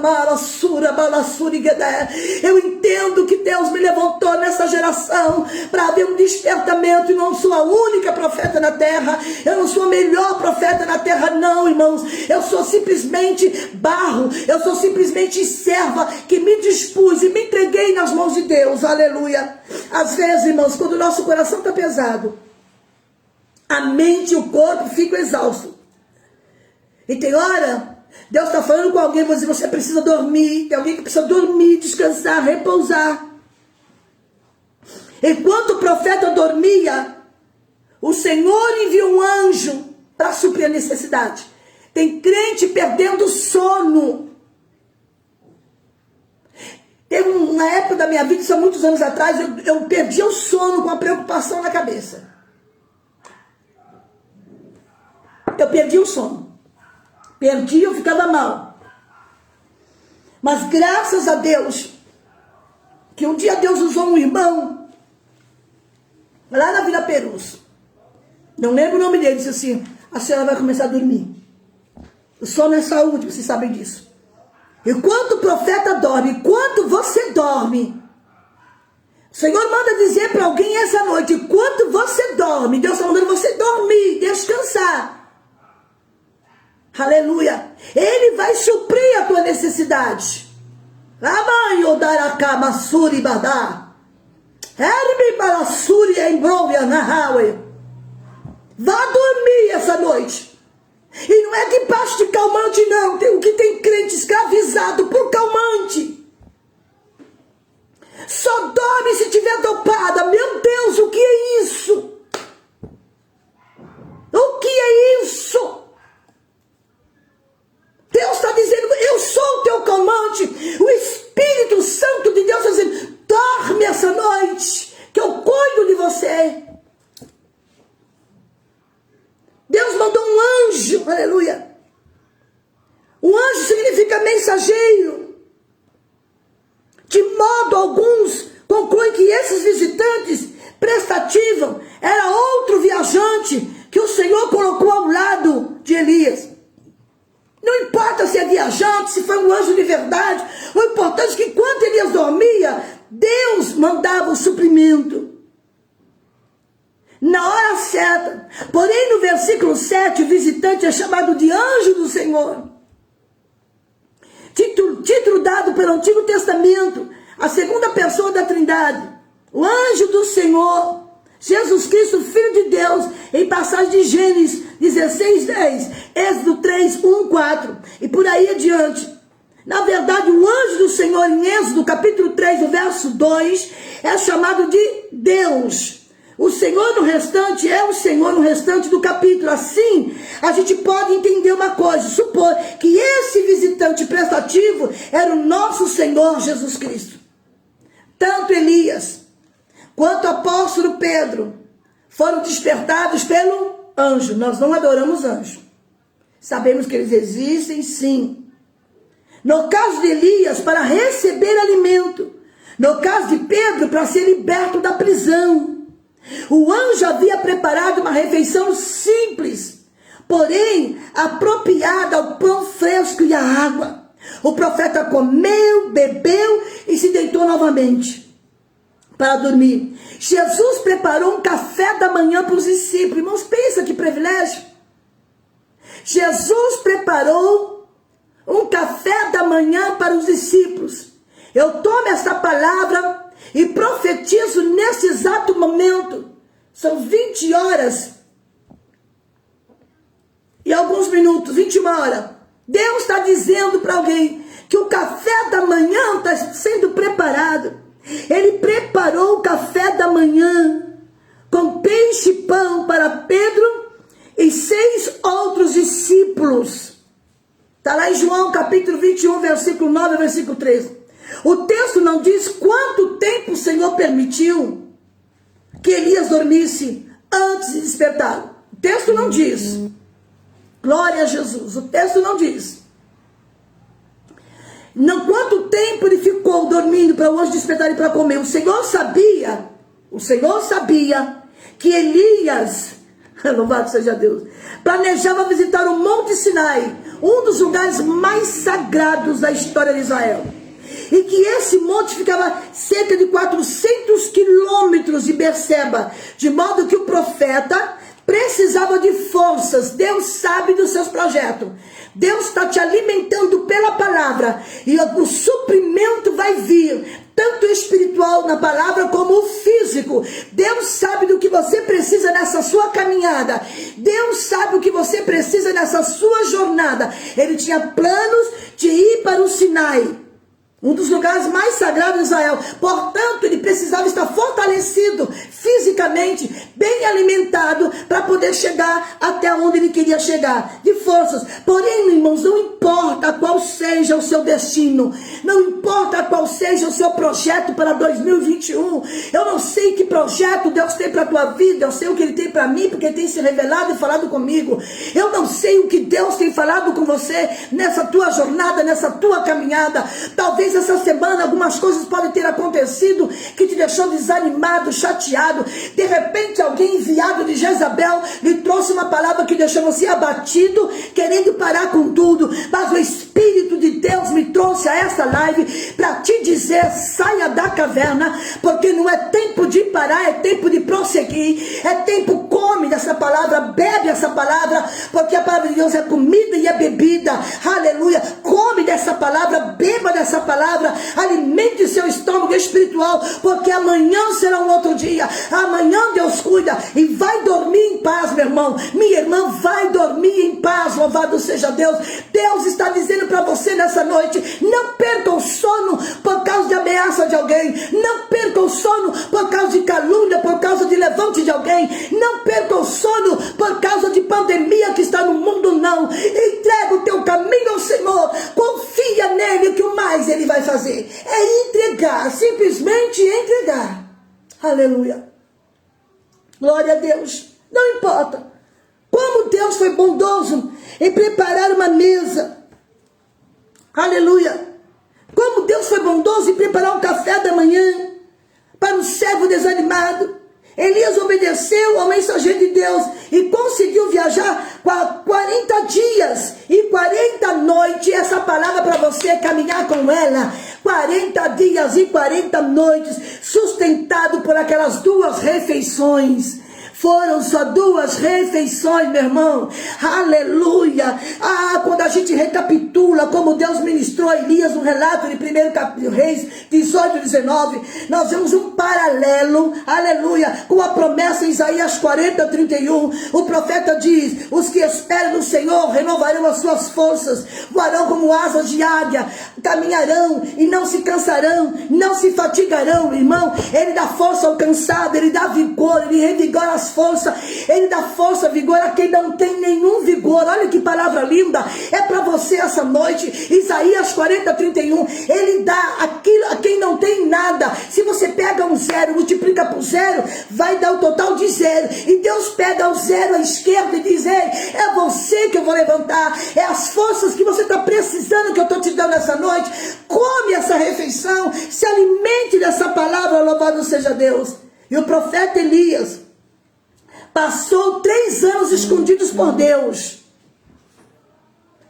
eu entendo que Deus me levantou nessa geração para haver um despertamento, e não sou a única profeta na terra, eu não sou a melhor profeta na terra, não, irmãos, eu sou simplesmente barro, eu sou simplesmente serva que me dispus e me entreguei nas mãos de Deus, aleluia. Às vezes, irmãos, quando o nosso coração está pesado, a mente e o corpo ficam exaustos, e tem hora, Deus está falando com alguém, você precisa dormir, tem alguém que precisa dormir, descansar, repousar. Enquanto o profeta dormia, o Senhor enviou um anjo para suprir a necessidade. Tem crente perdendo sono. Teve uma época da minha vida, isso há muitos anos atrás, eu perdia o sono com a preocupação na cabeça. Eu perdia o sono. Perdia, eu ficava mal. Mas graças a Deus, que um dia Deus usou um irmão, lá na Vila Perus. Não lembro o nome dele, disse assim, a senhora vai começar a dormir. O sono é saúde, vocês sabem disso. Enquanto o profeta dorme, enquanto você dorme, o Senhor manda dizer para alguém essa noite, enquanto você dorme, Deus está mandando você dormir, descansar. Aleluia. Ele vai suprir a tua necessidade. Vá dormir essa noite. E não é debaixo de calmante, não. O que tem crente escravizado por calmante. Só dorme se tiver dopada. Meu Deus, o que é isso? O que é isso? Deus está dizendo, eu sou o teu calmante. O Espírito Santo de Deus está dizendo, dorme essa noite, que eu cuido de você. Deus mandou um anjo, aleluia. Um anjo significa mensageiro. De modo alguns concluem que esses visitantes prestativos era outro viajante que o Senhor colocou ao lado de Elias. Não importa se é viajante, se foi um anjo de verdade. O importante é que enquanto Elias dormia, Deus mandava o suprimento. Na hora certa. Porém, no versículo 7, o visitante é chamado de anjo do Senhor. Título dado pelo Antigo Testamento, a segunda pessoa da Trindade. O anjo do Senhor, Jesus Cristo, Filho de Deus, em passagem de Gênesis 16:10, Êxodo 3:1-4, e por aí adiante. Na verdade, o anjo do Senhor, em Êxodo, capítulo 3, o verso 2, é chamado de Deus. O Senhor no restante é o Senhor no restante do capítulo. Assim, a gente pode entender uma coisa, supor que esse visitante prestativo era o nosso Senhor Jesus Cristo. Tanto Elias quanto o apóstolo Pedro foram despertados pelo anjo. Nós não adoramos anjos. Sabemos que eles existem, sim. No caso de Elias, para receber alimento. No caso de Pedro, para ser liberto da prisão. O anjo havia preparado uma refeição simples, porém apropriada ao pão fresco e à água. O profeta comeu, bebeu e se deitou novamente para dormir. Jesus preparou um café da manhã para os discípulos. Irmãos, pensa que privilégio. Jesus preparou um café da manhã para os discípulos. Eu tomo essa palavra e profetizo nesse exato momento. São 20 horas e alguns minutos, 21 horas. Deus está dizendo para alguém que o café da manhã está sendo preparado. Ele preparou o café da manhã com peixe e pão para Pedro e 6 outros discípulos. Está lá em João capítulo 21, versículo 9 versículo 13. O texto não diz quanto tempo o Senhor permitiu que Elias dormisse antes de despertar. O texto não diz. Glória a Jesus. O texto não diz. Não, quanto tempo ele ficou dormindo para o anjo despertar e para comer. O Senhor sabia que Elias, louvado seja Deus, planejava visitar o Monte Sinai, um dos lugares mais sagrados da história de Israel. E que esse monte ficava cerca de 400 quilômetros de Berseba, de modo que o profeta precisava de forças. Deus sabe dos seus projetos. Deus está te alimentando pela palavra, e o suprimento vai vir, tanto espiritual na palavra como o físico. Deus sabe do que você precisa nessa sua caminhada. Deus sabe o que você precisa nessa sua jornada. Ele tinha planos de ir para o Sinai, um dos lugares mais sagrados de Israel. Portanto, ele precisava estar fortalecido fisicamente, bem alimentado, para poder chegar até onde ele queria chegar, de forças. Porém, irmãos, não importa qual seja o seu destino, não importa qual seja o seu projeto para 2021. Eu não sei que projeto Deus tem para a tua vida, eu sei o que Ele tem para mim, porque Ele tem se revelado e falado comigo. Eu não sei o que Deus tem falado com você nessa tua jornada, nessa tua caminhada. Talvez essa semana algumas coisas podem ter acontecido que te deixou desanimado, chateado. De repente alguém enviado de Jezabel lhe trouxe uma palavra que deixou você abatido, querendo parar com tudo. Mas o Espírito de Deus me trouxe a essa live para te dizer: saia da caverna, porque não é tempo de parar, é tempo de prosseguir, é tempo, come dessa palavra, bebe essa palavra, porque a palavra de Deus é comida e é bebida. Aleluia. Come dessa palavra, beba dessa palavra, alimente seu estômago espiritual, porque amanhã será um outro dia. Amanhã Deus cuida, e vai dormir em paz, meu irmão, minha irmã, vai dormir em paz. Louvado seja Deus. Deus está dizendo para você nessa noite: não perca o sono por causa de ameaça de alguém, não perca o sono por causa de calúnia, por causa de levante de alguém, não perca o sono por causa de pandemia que está no mundo. Não, entrega o teu caminho ao Senhor, confia nele, que o mais ele vai fazer é entregar, simplesmente entregar. Aleluia. Glória a Deus. Não importa como Deus foi bondoso em preparar uma mesa. Aleluia. Como Deus foi bondoso em preparar um café da manhã para um servo desanimado. Elias obedeceu ao mensageiro de Deus e conseguiu viajar 40 dias e 40 noites. Essa palavra para você caminhar com ela. 40 dias e 40 noites, sustentado por aquelas 2 refeições. Foram só 2 refeições, meu irmão. Aleluia. Quando a gente recapitula como Deus ministrou a Elias no relato de 1 Reis 18 e 19, nós vemos um paralelo, aleluia, com a promessa em Isaías 40, 31. O profeta diz: os que esperam no Senhor renovarão as suas forças, voarão como asas de águia, caminharão e não se cansarão, não se fatigarão, irmão. Ele dá força ao cansado, ele dá vigor, ele revigora as forças, ele dá força, vigor a quem não tem nenhum vigor. Olha que palavra linda, é para você essa noite. Isaías 40, 31, ele dá aquilo a quem não tem nada. Se você pega um 0, multiplica por 0, vai dar o total de 0, e Deus pega o 0 à esquerda e diz: ei, é você que eu vou levantar, é as forças que você está precisando que eu estou te dando essa noite. Come essa refeição, se alimente dessa palavra, louvado seja Deus. E o profeta Elias passou 3 anos escondidos por Deus,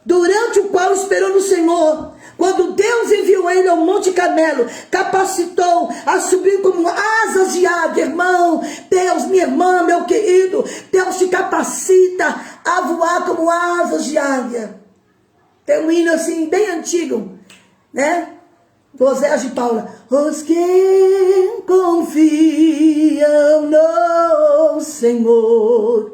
durante o qual esperou no Senhor. Quando Deus enviou ele ao Monte Carmelo, capacitou a subir como asas de águia. Irmão, Deus, minha irmã, meu querido, Deus te capacita a voar como asas de águia. Tem um hino assim, bem antigo, né? Do Osés de Paula. Os que confiam no Senhor,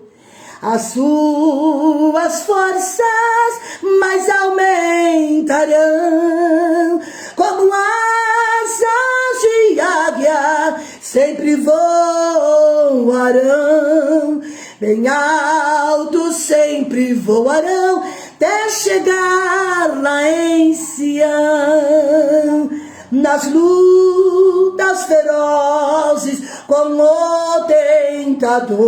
as suas forças mais aumentarão, como asas de águia, sempre voarão, bem alto sempre voarão, até chegar lá em Sião. Nas lutas ferozes com o tentador,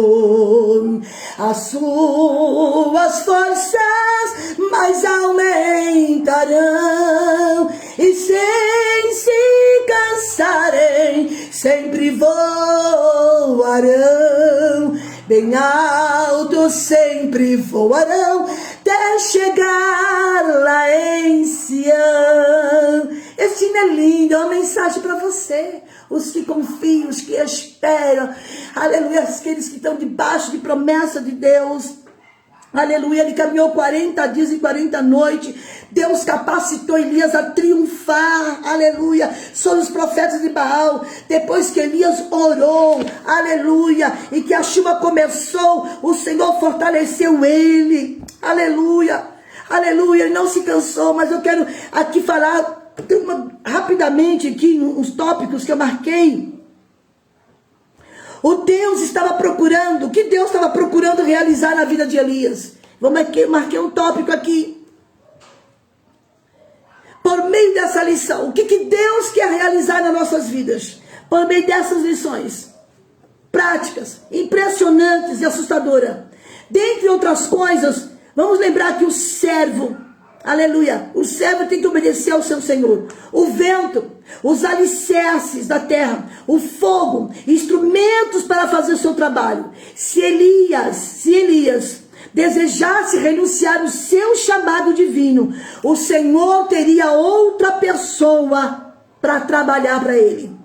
as suas forças mais aumentarão, e sem se cansarem sempre voarão, bem alto sempre voarão, até chegar lá em Sião. Este hino é lindo, é uma mensagem para você. Os que confiam, os que esperam, aleluia, aqueles que estão debaixo de promessa de Deus. Aleluia, ele caminhou 40 dias e 40 noites. Deus capacitou Elias a triunfar, aleluia, sobre os profetas de Baal. Depois que Elias orou, aleluia, e que a chuva começou, o Senhor fortaleceu ele, aleluia, aleluia. Ele não se cansou, mas eu quero aqui falar rapidamente aqui uns tópicos que eu marquei. O Deus estava procurando, o que Deus estava procurando realizar na vida de Elias? Marquei um tópico aqui. Por meio dessa lição, o que Deus quer realizar nas nossas vidas? Por meio dessas lições práticas, impressionantes e assustadoras. Dentre outras coisas, vamos lembrar que o servo, aleluia, o servo tem que obedecer ao seu Senhor. O vento, os alicerces da terra, o fogo, instrumentos para fazer o seu trabalho. Se Elias desejasse renunciar o seu chamado divino, o Senhor teria outra pessoa para trabalhar para ele.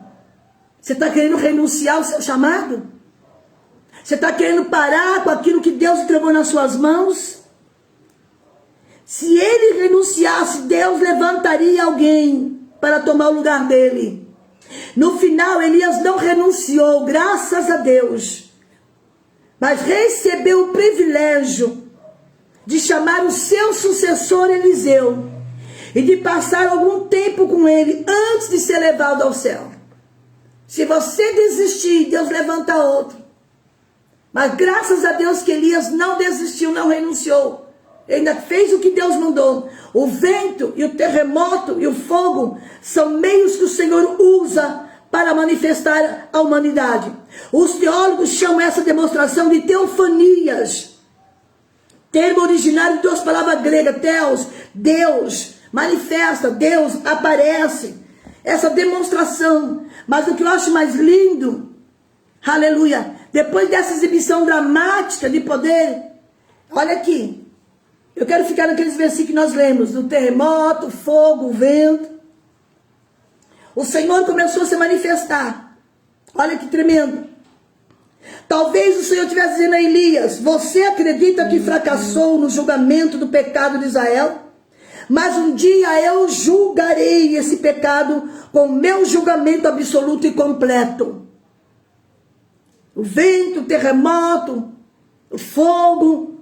Você está querendo renunciar ao seu chamado? Você está querendo parar com aquilo que Deus entregou nas suas mãos? Se ele renunciasse, Deus levantaria alguém para tomar o lugar dele. No final, Elias não renunciou, graças a Deus, mas recebeu o privilégio de chamar o seu sucessor Eliseu e de passar algum tempo com ele antes de ser levado ao céu. Se você desistir, Deus levanta outro. Mas graças a Deus que Elias não desistiu, não renunciou. Ele ainda fez o que Deus mandou. O vento e o terremoto e o fogo são meios que o Senhor usa para manifestar a humanidade. Os teólogos chamam essa demonstração de teofanias. Termo originário de 2 palavras gregas, theos, Deus, manifesta, Deus aparece. Essa demonstração. Mas o que eu acho mais lindo, aleluia, depois dessa exibição dramática de poder, olha aqui. Eu quero ficar naqueles versículos que nós lemos, do terremoto, fogo, vento. O Senhor começou a se manifestar. Olha que tremendo. Talvez o Senhor estivesse dizendo a Elias: você acredita que fracassou no julgamento do pecado de Israel? Mas um dia eu julgarei esse pecado com o meu julgamento absoluto e completo. O vento, o terremoto, o fogo,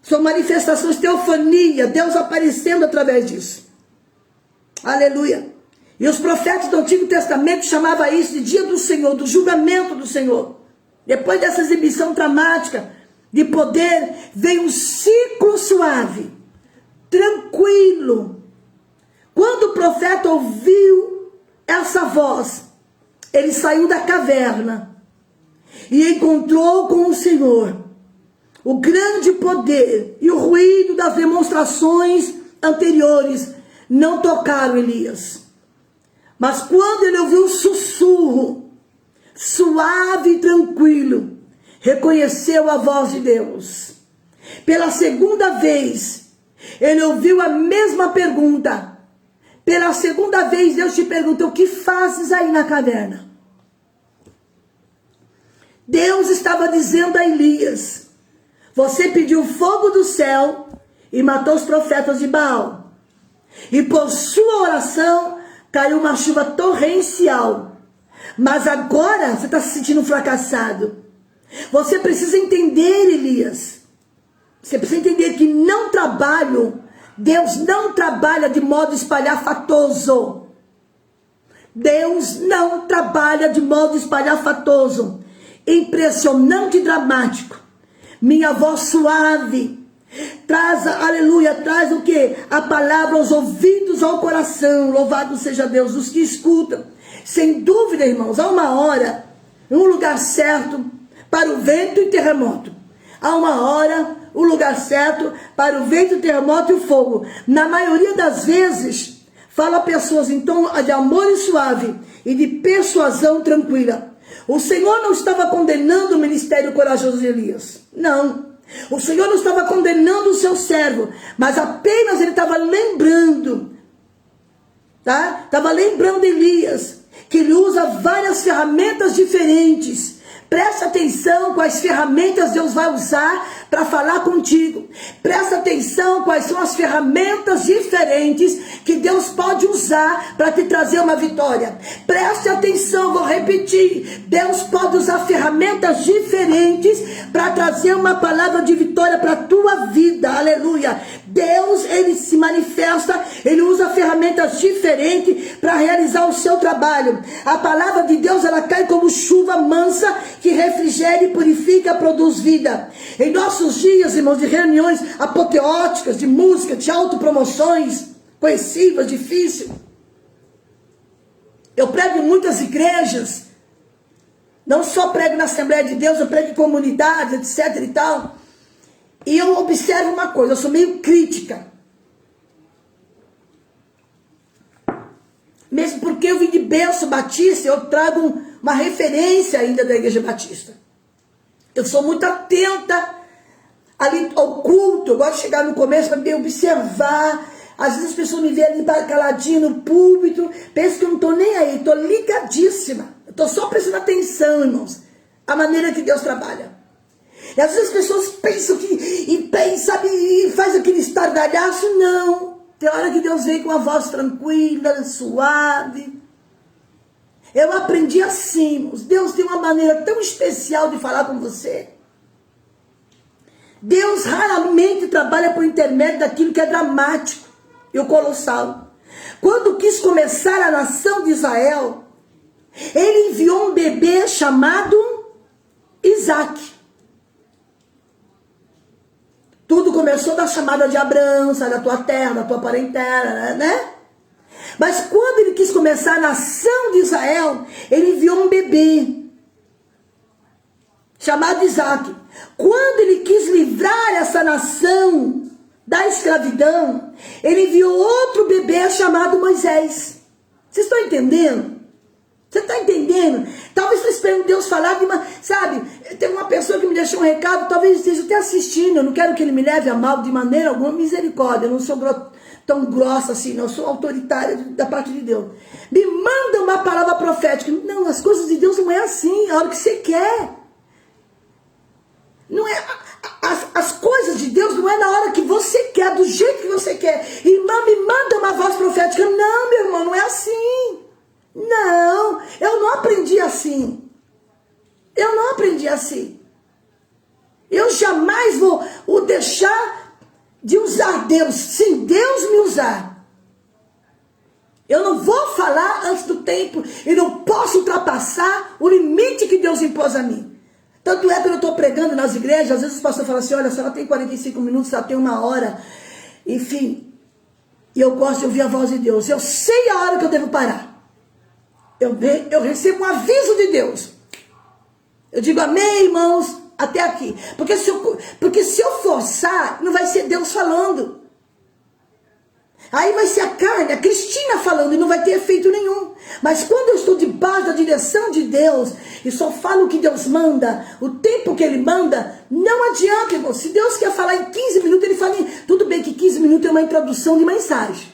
são manifestações de teofania, Deus aparecendo através disso. Aleluia. E os profetas do Antigo Testamento chamavam isso de dia do Senhor, do julgamento do Senhor. Depois dessa exibição dramática de poder, veio um ciclo suave, tranquilo. Quando o profeta ouviu essa voz, ele saiu da caverna e encontrou com o Senhor. O grande poder e o ruído das demonstrações anteriores não tocaram Elias. Mas quando ele ouviu um sussurro suave e tranquilo, reconheceu a voz de Deus. Pela segunda vez, ele ouviu a mesma pergunta. Pela segunda vez, Deus te perguntou: o que fazes aí na caverna? Deus estava dizendo a Elias: você pediu fogo do céu e matou os profetas de Baal. E por sua oração caiu uma chuva torrencial. Mas agora você está se sentindo fracassado. Você precisa entender, Elias. Você precisa entender que Deus não trabalha de modo espalhafatoso. Deus não trabalha de modo espalhafatoso. Impressionante e dramático. Minha voz suave traz, aleluia, traz o que? A palavra aos ouvidos, ao coração. Louvado seja Deus, os que escutam. Sem dúvida, irmãos, há uma hora, um lugar certo para o vento e terremoto. Há uma hora, o lugar certo para o vento, o terremoto e o fogo. Na maioria das vezes, fala pessoas em tom de amor e suave e de persuasão tranquila. O Senhor não estava condenando o ministério corajoso de Elias. Não. O Senhor não estava condenando o seu servo, mas apenas ele estava lembrando, tá? Estava lembrando Elias, que ele usa várias ferramentas diferentes. Presta atenção quais ferramentas Deus vai usar para falar contigo. Presta atenção quais são as ferramentas diferentes que Deus pode usar para te trazer uma vitória. Preste atenção, vou repetir. Deus pode usar ferramentas diferentes para trazer uma palavra de vitória para a tua vida. Aleluia. Deus, ele se manifesta, ele usa ferramentas diferentes para realizar o seu trabalho. A palavra de Deus, ela cai como chuva mansa que refrigera e purifica, produz vida. Em nossos dias, irmãos, de reuniões apoteóticas, de música, de autopromoções, coercivas, difíceis. Eu prego em muitas igrejas, não só prego na Assembleia de Deus, eu prego em comunidades, etc e tal. E eu observo uma coisa, eu sou meio crítica. Mesmo porque eu vim de Bênção Batista, eu trago uma referência ainda da Igreja Batista. Eu sou muito atenta ali ao culto, eu gosto de chegar no começo para me observar. Às vezes as pessoas me veem ali caladinho no púlpito, pensam que eu não estou nem aí, estou ligadíssima. Eu estou só prestando atenção, irmãos, a maneira que Deus trabalha. E às vezes as pessoas pensam e faz aquele estardalhaço. Não. Tem hora que Deus vem com uma voz tranquila, suave. Eu aprendi assim, irmãos. Deus tem uma maneira tão especial de falar com você. Deus raramente trabalha por intermédio daquilo que é dramático e o colossal. Quando quis começar a nação de Israel, ele enviou um bebê chamado Isaac. Tudo começou da chamada de Abraão, sai da tua terra, da tua parentela, né? Mas quando ele quis começar a nação de Israel, ele enviou um bebê chamado Isaac. Quando ele quis livrar essa nação da escravidão, ele enviou outro bebê chamado Moisés. Vocês estão entendendo? Você está entendendo? Talvez você esperando Deus falar de uma, sabe, tem uma pessoa que me deixou um recado, talvez esteja até assistindo, eu não quero que ele me leve a mal de maneira alguma, misericórdia, eu não sou tão grossa assim, não, eu sou autoritária da parte de Deus. Me manda uma palavra profética. Não, as coisas de Deus não é assim, a hora que você quer. Não é, as coisas de Deus não é na hora que você quer, do jeito que você quer. Irmã, me manda uma voz profética. Não, meu irmão, não é assim. Não, eu não aprendi assim. Eu não aprendi assim. Eu jamais vou deixar de usar Deus. Se Deus me usar, eu não vou falar antes do tempo. E não posso ultrapassar o limite que Deus impôs a mim. Tanto é que eu estou pregando nas igrejas, às vezes os pastores falam assim, olha, a senhora tem 45 minutos, ela tem 1 hora. Enfim, e eu gosto de ouvir a voz de Deus. Eu sei a hora que eu devo parar. Eu recebo um aviso de Deus. Eu digo amém, irmãos, até aqui. Porque se eu forçar, não vai ser Deus falando. Aí vai ser a carne, a Cristina falando, e não vai ter efeito nenhum. Mas quando eu estou debaixo da direção de Deus, e só falo o que Deus manda, o tempo que Ele manda, não adianta, irmão. Se Deus quer falar em 15 minutos, Ele fala tudo bem que 15 minutos é uma introdução de mensagem.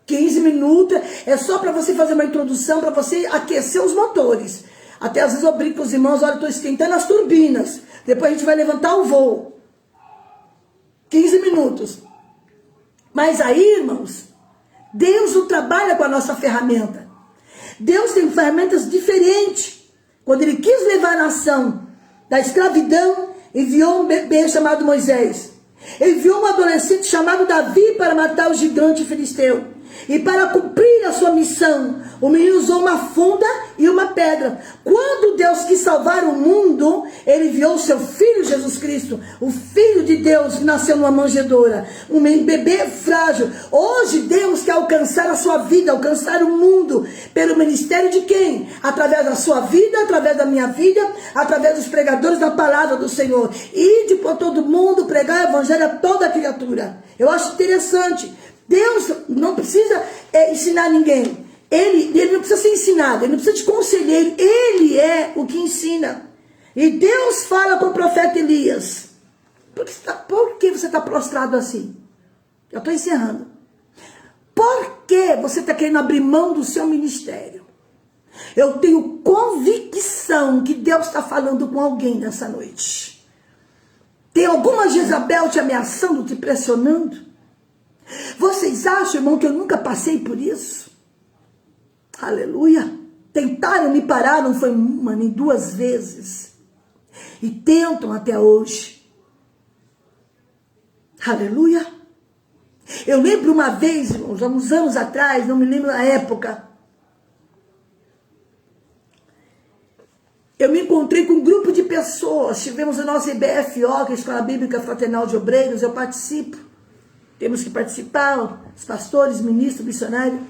15 minutos é só para você fazer uma introdução, para você aquecer os motores. Até às vezes eu brinco com os irmãos, olha, eu estou esquentando as turbinas. Depois a gente vai levantar o voo. 15 minutos. Mas aí, irmãos, Deus não trabalha com a nossa ferramenta. Deus tem ferramentas diferentes. Quando Ele quis levar a nação da escravidão, enviou um bebê chamado Moisés. Enviou um adolescente chamado Davi para matar o gigante filisteu. E para cumprir a sua missão, o menino usou uma funda e uma pedra. Quando Deus quis salvar o mundo, Ele enviou o seu Filho Jesus Cristo, o Filho de Deus que nasceu numa manjedoura, um bebê frágil. Hoje Deus quer alcançar a sua vida, alcançar o mundo, pelo ministério de quem? Através da sua vida, através da minha vida, através dos pregadores da palavra do Senhor. Ide por todo mundo, pregar o evangelho a toda criatura. Eu acho interessante. Deus não precisa ensinar ninguém. Ele não precisa ser ensinado, ele não precisa de conselheiro. Ele é o que ensina. E Deus fala com o profeta Elias. Por que você está prostrado assim? Eu estou encerrando. Por que você está querendo abrir mão do seu ministério? Eu tenho convicção que Deus está falando com alguém nessa noite. Tem alguma Jezabel te ameaçando, te pressionando? Vocês acham, irmão, que eu nunca passei por isso? Aleluia. Tentaram me parar, não foi uma nem 2 vezes. E tentam até hoje. Aleluia. Eu lembro uma vez, irmãos, há uns anos atrás, não me lembro da época. Eu me encontrei com um grupo de pessoas. Tivemos a nossa IBFO, que é a Escola Bíblica Fraternal de Obreiros, eu participo. Temos que participar, os pastores, ministros, missionários.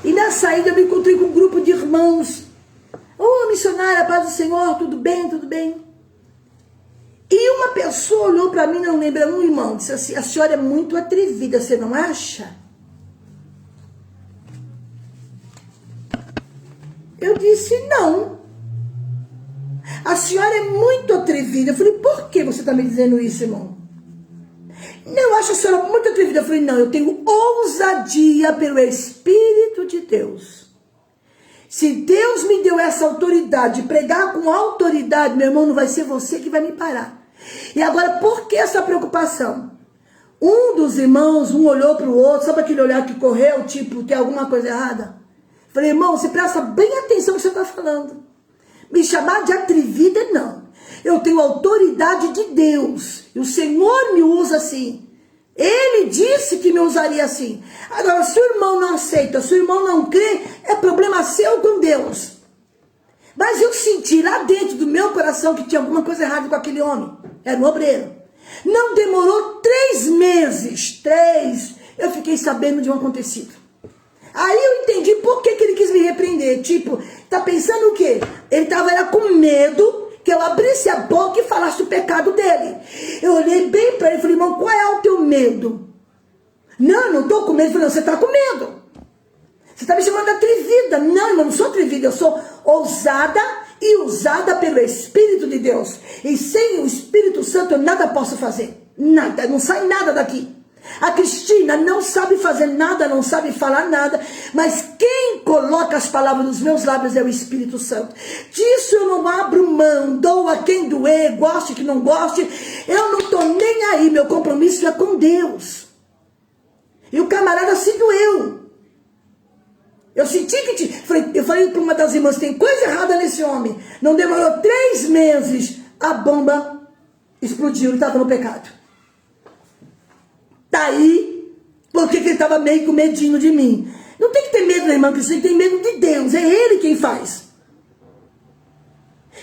E na saída eu me encontrei com um grupo de irmãos. Ô, missionária, paz do Senhor, tudo bem, tudo bem? E uma pessoa olhou para mim, não lembra, um irmão, disse assim, a senhora é muito atrevida, você não acha? Eu disse, não. A senhora é muito atrevida. Eu falei, por que você está me dizendo isso, irmão? Não, eu acho a senhora muito atrevida. Eu falei, não, eu tenho ousadia pelo Espírito de Deus. Se Deus me deu essa autoridade, pregar com autoridade, meu irmão, não vai ser você que vai me parar. E agora, por que essa preocupação? Um dos irmãos, um olhou para o outro, sabe aquele olhar que correu, tipo, tem alguma coisa errada? Eu falei, irmão, você presta bem atenção no que você está falando. Me chamar de atrevida, não. Eu tenho autoridade de Deus. E o Senhor me usa assim. Ele disse que me usaria assim. Agora, se o irmão não aceita, se o irmão não crê, é problema seu com Deus. Mas eu senti lá dentro do meu coração que tinha alguma coisa errada com aquele homem. Era um obreiro. Não demorou 3 meses. 3. Eu fiquei sabendo de um acontecido. Aí eu entendi por que ele quis me repreender. Tipo, tá pensando o quê? Ele era com medo que eu abrisse a boca e falasse o pecado dele. Eu olhei bem para ele e falei, irmão, qual é o teu medo? Não, não estou com medo. Ele falou, você está com medo. Você está me chamando de atrevida. Não, irmão, não sou atrevida. Eu sou ousada e usada pelo Espírito de Deus. E sem o Espírito Santo eu nada posso fazer. Nada, não sai nada daqui. A Cristina não sabe fazer nada, não sabe falar nada, mas quem coloca as palavras nos meus lábios é o Espírito Santo. Disso eu não abro mão, dou a quem doer, goste que não goste, eu não estou nem aí, meu compromisso é com Deus. E o camarada se doeu. Eu senti que... Eu falei para uma das irmãs, tem coisa errada nesse homem. Não demorou 3 meses, a bomba explodiu, ele estava no pecado. Daí, porque ele estava meio com medinho de mim. Não tem que ter medo da irmã Cristina, tem medo de Deus, é Ele quem faz.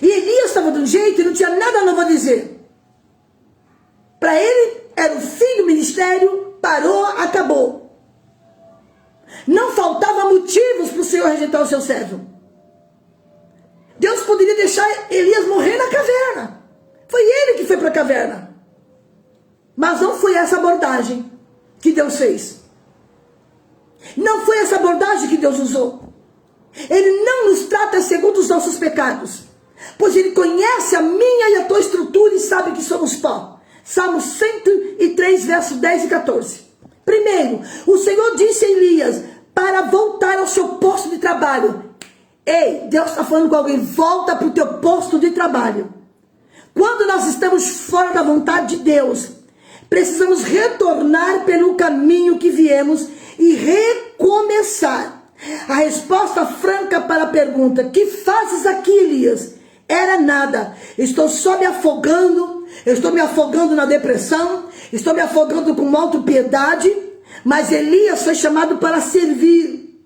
E Elias estava de um jeito e não tinha nada novo a dizer. Para ele, era o fim do ministério, parou, acabou. Não faltava motivos para o Senhor rejeitar o seu servo. Deus poderia deixar Elias morrer na caverna. Foi ele que foi para a caverna. Mas não foi essa abordagem que Deus fez. Não foi essa abordagem que Deus usou. Ele não nos trata segundo os nossos pecados, pois Ele conhece a minha e a tua estrutura e sabe que somos pó. Salmo 103, versos 10 e 14. Primeiro, o Senhor disse a Elias para voltar ao seu posto de trabalho. Ei, Deus está falando com alguém, volta para o teu posto de trabalho. Quando nós estamos fora da vontade de Deus, precisamos retornar pelo caminho que viemos e recomeçar. A resposta franca para a pergunta, que fazes aqui, Elias? Era nada. Estou só me afogando, eu estou me afogando na depressão, estou me afogando com autopiedade, mas Elias foi chamado para servir.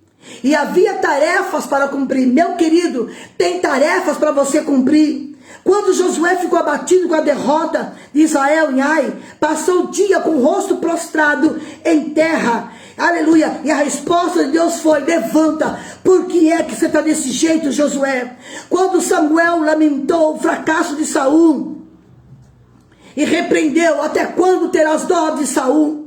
E havia tarefas para cumprir. Meu querido, tem tarefas para você cumprir. Quando Josué ficou abatido com a derrota de Israel em Ai, passou o dia com o rosto prostrado em terra. Aleluia. E a resposta de Deus foi, levanta. Por que é que você está desse jeito, Josué? Quando Samuel lamentou o fracasso de Saul e repreendeu, até quando terás dó de Saul?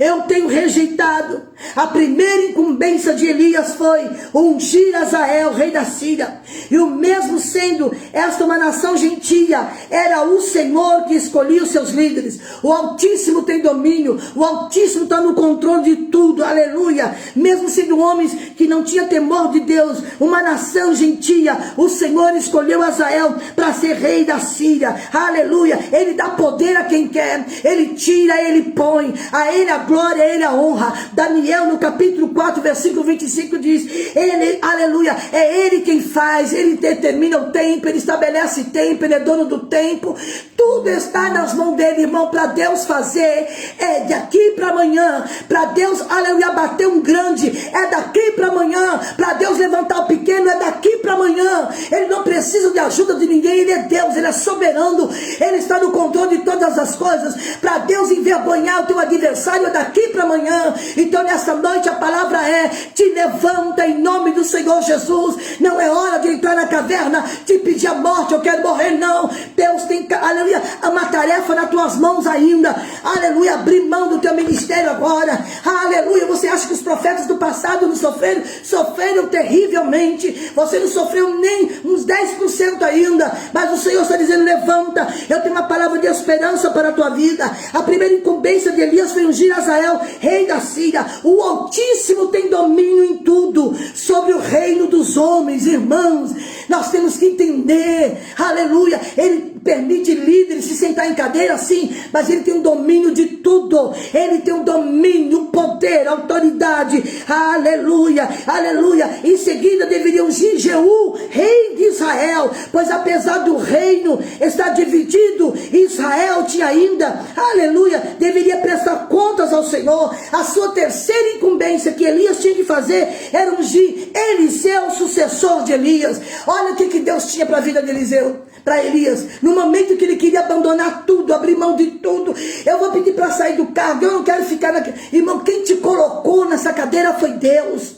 Eu tenho rejeitado. A primeira incumbência de Elias foi ungir Azael, rei da Síria. E o mesmo sendo esta uma nação gentia, era o Senhor que escolhia os seus líderes. O Altíssimo tem domínio, o Altíssimo está no controle de tudo, aleluia. Mesmo sendo homens que não tinham temor de Deus, uma nação gentia, o Senhor escolheu Azael para ser rei da Síria, aleluia. Ele dá poder a quem quer, ele tira, ele põe, a ele a glória, a ele a honra. Daniel no capítulo 4, versículo 25 diz, ele, aleluia, é ele quem faz, ele determina o tempo, ele estabelece tempo, ele é dono do tempo, tudo está nas mãos dele, irmão. Para Deus fazer, é daqui para amanhã. Para Deus, aleluia, bater um grande, é daqui para amanhã. Para Deus levantar o pequeno, é daqui para amanhã. Ele não precisa de ajuda de ninguém, ele é Deus, ele é soberano, ele está no controle de todas as coisas. Para Deus envergonhar o teu adversário, é daqui para amanhã. Então nessa noite a palavra é, te levanta em nome do Senhor Jesus. Não é hora de entrar na caverna, de pedir a morte, eu quero morrer, não. Deus tem, aleluia, uma tarefa nas tuas mãos ainda, aleluia, abrir mão do teu ministério agora, aleluia. Você acha que os profetas do passado não sofreram? Sofreram terrivelmente. Você não sofreu nem uns 10% ainda, mas o Senhor está dizendo, levanta, eu tenho uma palavra de esperança para a tua vida. A primeira incumbência de Elias foi ungir Azael, rei da Síria. O Altíssimo tem domínio em tudo, sobre o reino dos homens, irmãos. Nós temos que entender, aleluia, ele permite líderes se sentar em cadeira, sim, mas ele tem um domínio de tudo. Ele tem um domínio, poder, autoridade, aleluia, aleluia. Em seguida deveria ungir Jeú, rei de Israel, pois apesar do reino estar dividido, Israel tinha ainda, aleluia, deveria prestar contas ao Senhor. A sua terceira incumbência que Elias tinha que fazer era ungir Eliseu, sucessor de Elias. Olha o que Deus tinha para a vida de Eliseu, para Elias. No momento que ele queria abandonar tudo, abrir mão de tudo, eu vou pedir para sair do cargo, eu não quero ficar naquele. Irmão, quem te colocou nessa cadeira foi Deus.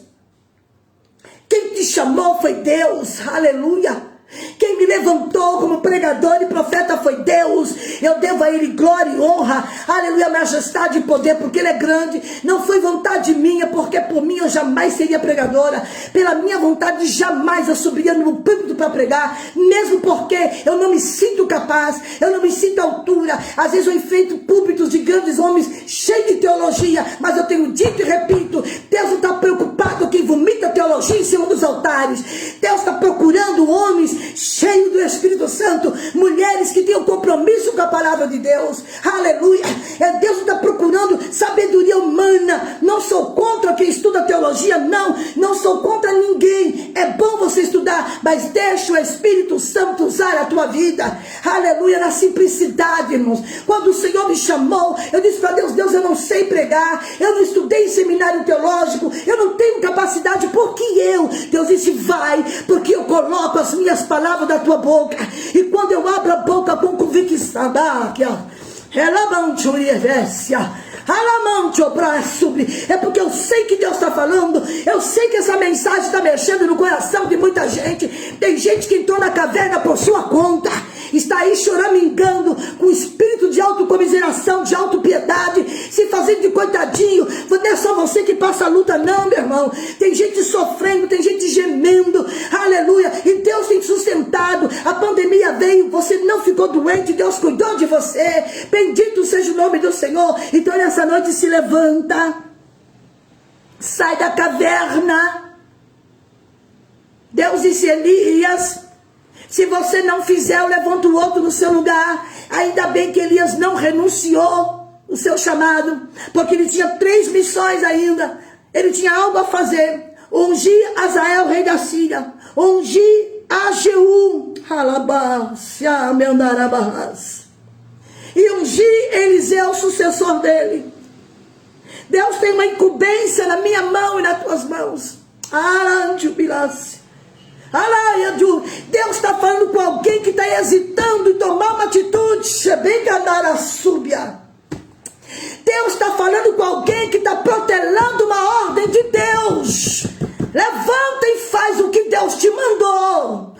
Quem te chamou foi Deus, aleluia. Quem me levantou como pregador e profeta foi Deus. Eu devo a Ele glória e honra, aleluia, majestade e poder, porque Ele é grande. Não foi vontade minha, porque por mim eu jamais seria pregadora. Pela minha vontade jamais eu subiria no púlpito para pregar, mesmo porque eu não me sinto capaz, eu não me sinto à altura. Às vezes eu enfrento púlpitos de grandes homens cheios de teologia, mas eu tenho dito e repito, Deus não está preocupado quem vomita teologia em cima dos altares. Deus está procurando homens cheios do Espírito Santo, mulheres que tenham compromisso com a palavra de Deus, aleluia. Deus está procurando sabedoria humana. Não sou contra quem estuda teologia, não sou contra ninguém. É bom você estudar, mas deixa o Espírito Santo usar a tua vida, aleluia, na simplicidade, irmãos. Quando o Senhor me chamou, eu disse para Deus, Deus, eu não sei pregar, eu não estudei em seminário teológico, eu não tenho capacidade, porque Deus disse, vai, porque eu coloco as minhas palavras da tua boca, e quando eu abro a boca com convicção, é porque eu sei que Deus está falando, eu sei que essa mensagem está mexendo no coração de muita gente. Tem gente que entrou na caverna por sua conta, está aí choramingando, com espírito de autocomiseração, de autopiedade, se fazendo de coitadinho. Não é só você que passa a luta, não, meu irmão. Tem gente sofrendo, tem gente gemendo, aleluia, e Deus tem sustentado. A pandemia veio, você não ficou doente, Deus cuidou de você. Bendito seja o nome do Senhor. Então nessa noite se levanta, sai da caverna. Deus disse a Elias, se você não fizer, eu levanto o outro no seu lugar. Ainda bem que Elias não renunciou o seu chamado, porque ele tinha 3 missões ainda. Ele tinha algo a fazer: ungir Azael, rei da Síria, ungir a Jeú, e ungir Eliseu, sucessor dele. Deus tem uma incumbência na minha mão e nas tuas mãos. Deus está falando com alguém que está hesitando em tomar uma atitude. Deus está falando com alguém que está protelando uma ordem de Deus. Levanta e faz o que Deus te mandou.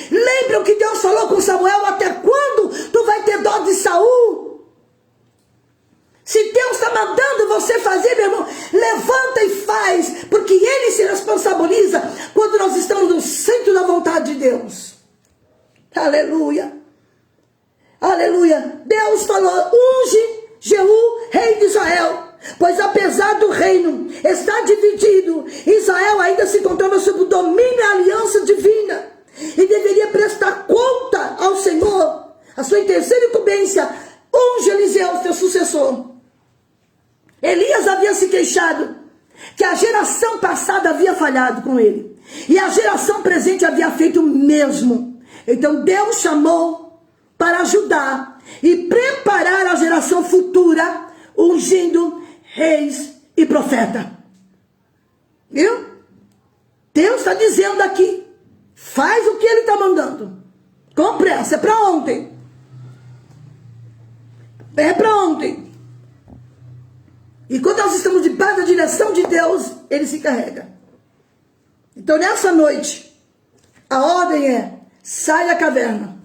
Lembra o que Deus falou com Samuel? Até quando tu vai ter dó de Saul? Se Deus está mandando você fazer, meu irmão, levanta e faz, porque Ele se responsabiliza quando nós estamos no centro da vontade de Deus. Aleluia. Aleluia. Deus falou, unge Jeú, rei de Israel, pois apesar do reino estar dividido, Israel ainda se encontrava sob o domínio e a aliança divina, e deveria prestar conta ao Senhor. A sua terceira incumbência, unge Eliseu, seu sucessor. Elias havia se queixado que a geração passada havia falhado com ele, e a geração presente havia feito o mesmo. Então Deus chamou para ajudar e preparar a geração futura, ungindo reis e profeta. Viu? Deus está dizendo aqui, faz o que Ele está mandando, com pressa. É para ontem. É para ontem. E quando nós estamos debaixo da direção de Deus, Ele se carrega. Então nessa noite, a ordem é, sai da caverna,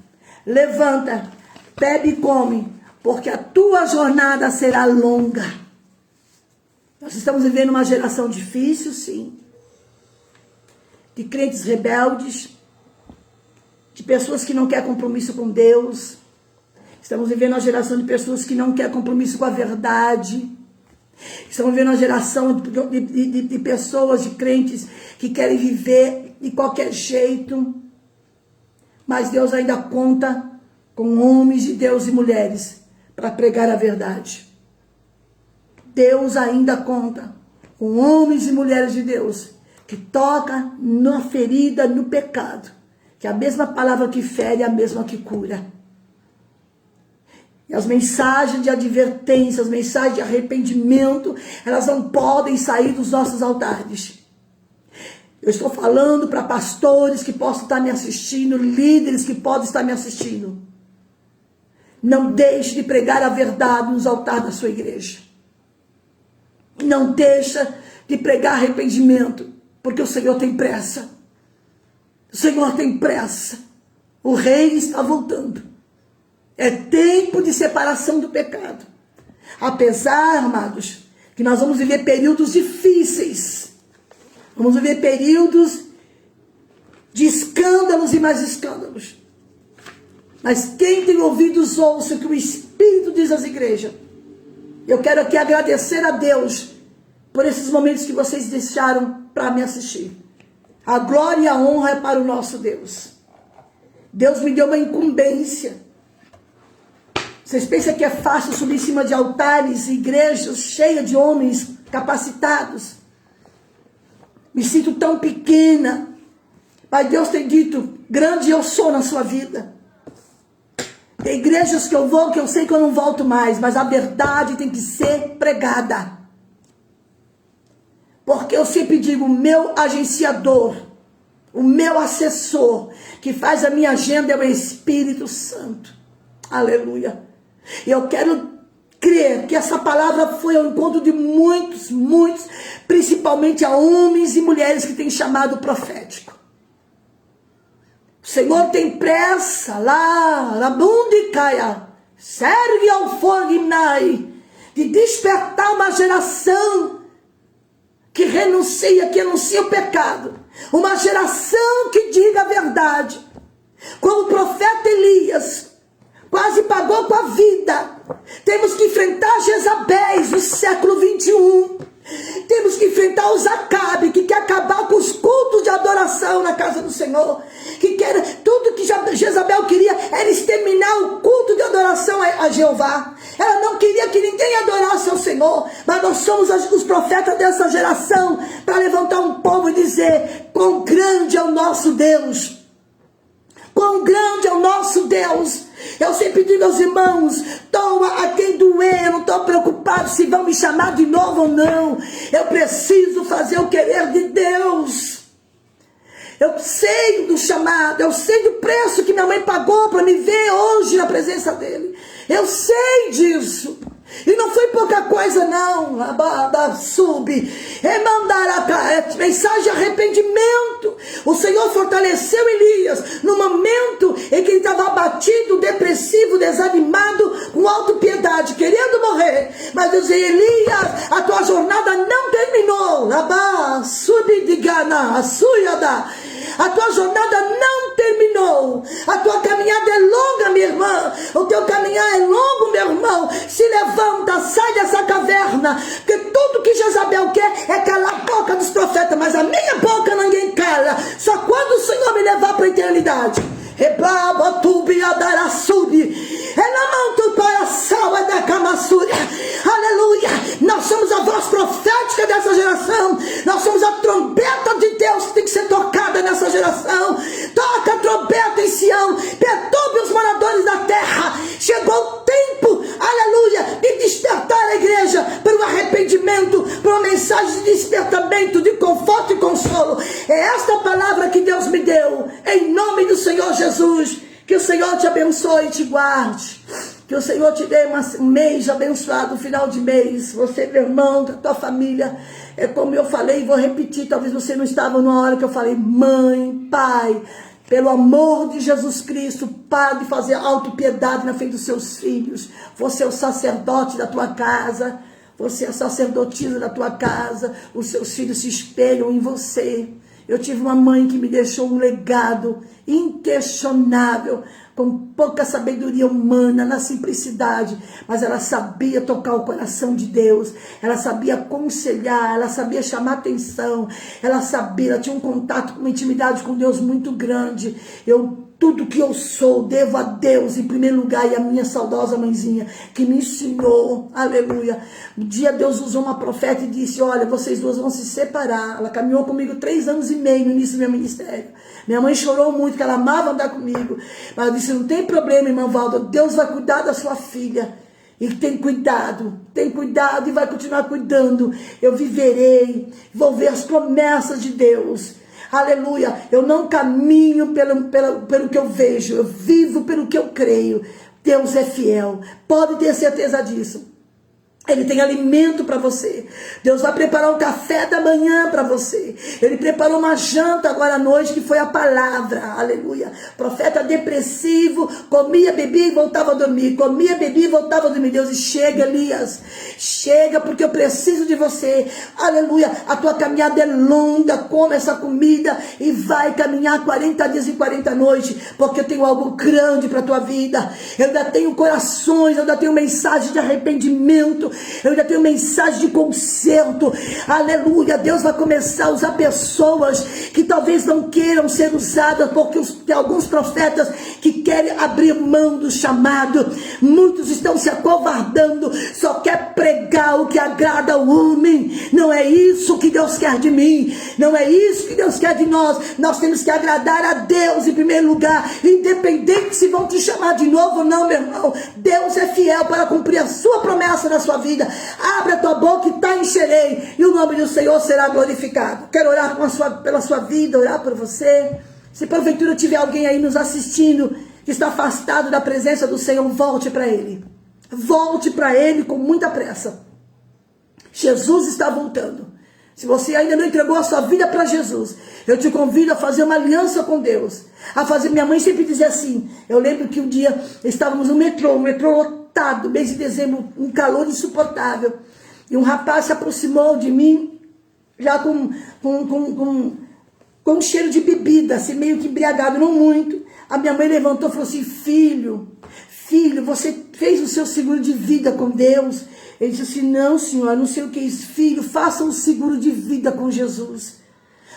levanta, bebe e come, porque a tua jornada será longa. Nós estamos vivendo uma geração difícil, sim, de crentes rebeldes, de pessoas que não querem compromisso com Deus. Estamos vivendo uma geração de pessoas que não querem compromisso com a verdade. Estamos vivendo uma geração de pessoas, de crentes, que querem viver de qualquer jeito. Mas Deus ainda conta com homens de Deus e mulheres para pregar a verdade. Deus ainda conta com homens e mulheres de Deus que tocam na ferida, no pecado. Que a mesma palavra que fere é a mesma que cura. E as mensagens de advertência, as mensagens de arrependimento, elas não podem sair dos nossos altares. Eu estou falando para pastores que possam estar me assistindo, líderes que podem estar me assistindo. Não deixe de pregar a verdade nos altares da sua igreja. Não deixa de pregar arrependimento. porque o Senhor tem pressa. O Senhor tem pressa. O Rei está voltando. É tempo de separação do pecado. Apesar, amados, que nós vamos viver períodos difíceis. Vamos viver períodos de escândalos e mais escândalos. Mas quem tem ouvidos, ouça o que o Espírito diz às igrejas. Eu quero aqui agradecer a Deus por esses momentos que vocês deixaram para me assistir. A glória e a honra é para o nosso Deus. Deus me deu uma incumbência. Vocês pensam que é fácil subir em cima de altares, igrejas cheias de homens capacitados? Me sinto tão pequena. Mas Deus tem dito, grande eu sou na sua vida. Tem igrejas que eu vou, que eu sei que eu não volto mais, mas a verdade tem que ser pregada. Porque eu sempre digo, o meu agenciador, o meu assessor, que faz a minha agenda é o Espírito Santo. Aleluia. E eu quero crer que essa palavra foi ao encontro de muitos, principalmente a homens e mulheres que têm chamado profético. O Senhor tem pressa lá, na bundicaia, serve ao fognai, de despertar uma geração que renuncia, que anuncia o pecado. Uma geração que diga a verdade. Como o profeta Elias quase pagou com a vida. Temos que enfrentar Jezabéis do século 21. Temos que enfrentar os Acabe, que quer acabar com os cultos de adoração na casa do Senhor. Que quer, tudo que Jezabel queria era exterminar o culto de adoração a Jeová. Ela não queria que ninguém adorasse ao Senhor. Mas nós somos os profetas dessa geração para levantar um povo e dizer: quão grande é o nosso Deus. Quão grande é o nosso Deus. Eu sempre digo aos irmãos, doa a quem doer, eu não estou preocupado se vão me chamar de novo ou não. Eu preciso fazer o querer de Deus. Eu sei do chamado, eu sei do preço que minha mãe pagou para me ver hoje na presença dele. Eu sei disso. E não foi pouca coisa não. Mensagem de arrependimento. O Senhor fortaleceu Elias no momento em que ele estava abatido, depressivo, desanimado, com autopiedade, querendo morrer. Mas Deus disse: Elias, a tua jornada não terminou. A tua jornada não terminou. A tua caminhada é longa, minha irmã. O teu caminhar é longo, meu irmão. Se levanta, sai dessa caverna. Porque tudo que Jezabel quer é calar a boca dos profetas. Mas a minha boca ninguém cala. Só quando o Senhor me levar para a eternidade. Aleluia. Nós somos a voz profética dessa geração. Nós somos a trombeta de Deus que tem que ser tocada nessa geração. Toca a trombeta em Sião. Perturbe os moradores da terra. Chegou o tempo, aleluia, de despertar a igreja para o arrependimento, para uma mensagem de despertamento, de conforto e consolo. É esta palavra que Deus me deu, em nome do Senhor Jesus. Que o Senhor te abençoe e te guarde. Que o Senhor te dê um mês abençoado, um final de mês. Você, meu irmão, da tua família. É como eu falei, vou repetir, talvez você não estava na hora que eu falei. Mãe, pai, pelo amor de Jesus Cristo, pare de fazer autopiedade na frente dos seus filhos. Você é o sacerdote da tua casa. Você é a sacerdotisa da tua casa. Os seus filhos se espelham em você. Eu tive uma mãe que me deixou um legado inquestionável, com pouca sabedoria humana, na simplicidade, mas ela sabia tocar o coração de Deus, ela sabia aconselhar, ela sabia chamar atenção, ela tinha um contato, uma intimidade com Deus muito grande. Tudo que eu sou, devo a Deus em primeiro lugar, e a minha saudosa mãezinha, que me ensinou, aleluia. Um dia Deus usou uma profeta e disse: olha, vocês duas vão se separar. Ela caminhou comigo 3 anos e meio no início do meu ministério. Minha mãe chorou muito, porque ela amava andar comigo. Mas ela disse: não tem problema, irmã Valda, Deus vai cuidar da sua filha. E tem cuidado e vai continuar cuidando. Eu viverei, vou ver as promessas de Deus. Aleluia, eu não caminho pelo que eu vejo, eu vivo pelo que eu creio. Deus é fiel, pode ter certeza disso. Ele tem alimento para você. Deus vai preparar um café da manhã para você. Ele preparou uma janta agora à noite, que foi a palavra. Aleluia. Profeta depressivo, comia, bebia e voltava a dormir. Comia, bebia e voltava a dormir. Deus diz: chega, Elias. Chega, porque eu preciso de você. Aleluia. A tua caminhada é longa. Come essa comida e vai caminhar 40 dias e 40 noites. Porque eu tenho algo grande para a tua vida. Eu ainda tenho corações, eu ainda tenho mensagem de arrependimento. Eu ainda tenho mensagem de conserto. Aleluia. Deus vai começar a usar pessoas que talvez não queiram ser usadas, porque tem alguns profetas que querem abrir mão do chamado. Muitos estão se acovardando, só quer pregar o que agrada ao homem. Não é isso que Deus quer de mim, não é isso que Deus quer de nós. Nós temos que agradar a Deus em primeiro lugar, independente se vão te chamar de novo ou não, meu irmão. Deus é fiel para cumprir a sua promessa na sua vida. Abre a tua boca e tá encherei, e o nome do Senhor será glorificado. Quero orar pela sua vida, orar por você. Se porventura tiver alguém aí nos assistindo que está afastado da presença do Senhor, volte para Ele. Volte para Ele com muita pressa. Jesus está voltando. Se você ainda não entregou a sua vida para Jesus, eu te convido a fazer uma aliança com Deus. Minha mãe sempre dizia assim. Eu lembro que um dia estávamos no metrô lotado, mês de dezembro, um calor insuportável. E um rapaz se aproximou de mim, já com um cheiro de bebida, assim, meio que embriagado, não muito. A minha mãe levantou e falou assim: filho, você fez o seu seguro de vida com Deus? Ele disse assim: não, senhor, não sei o que é isso. Filho, faça um seguro de vida com Jesus.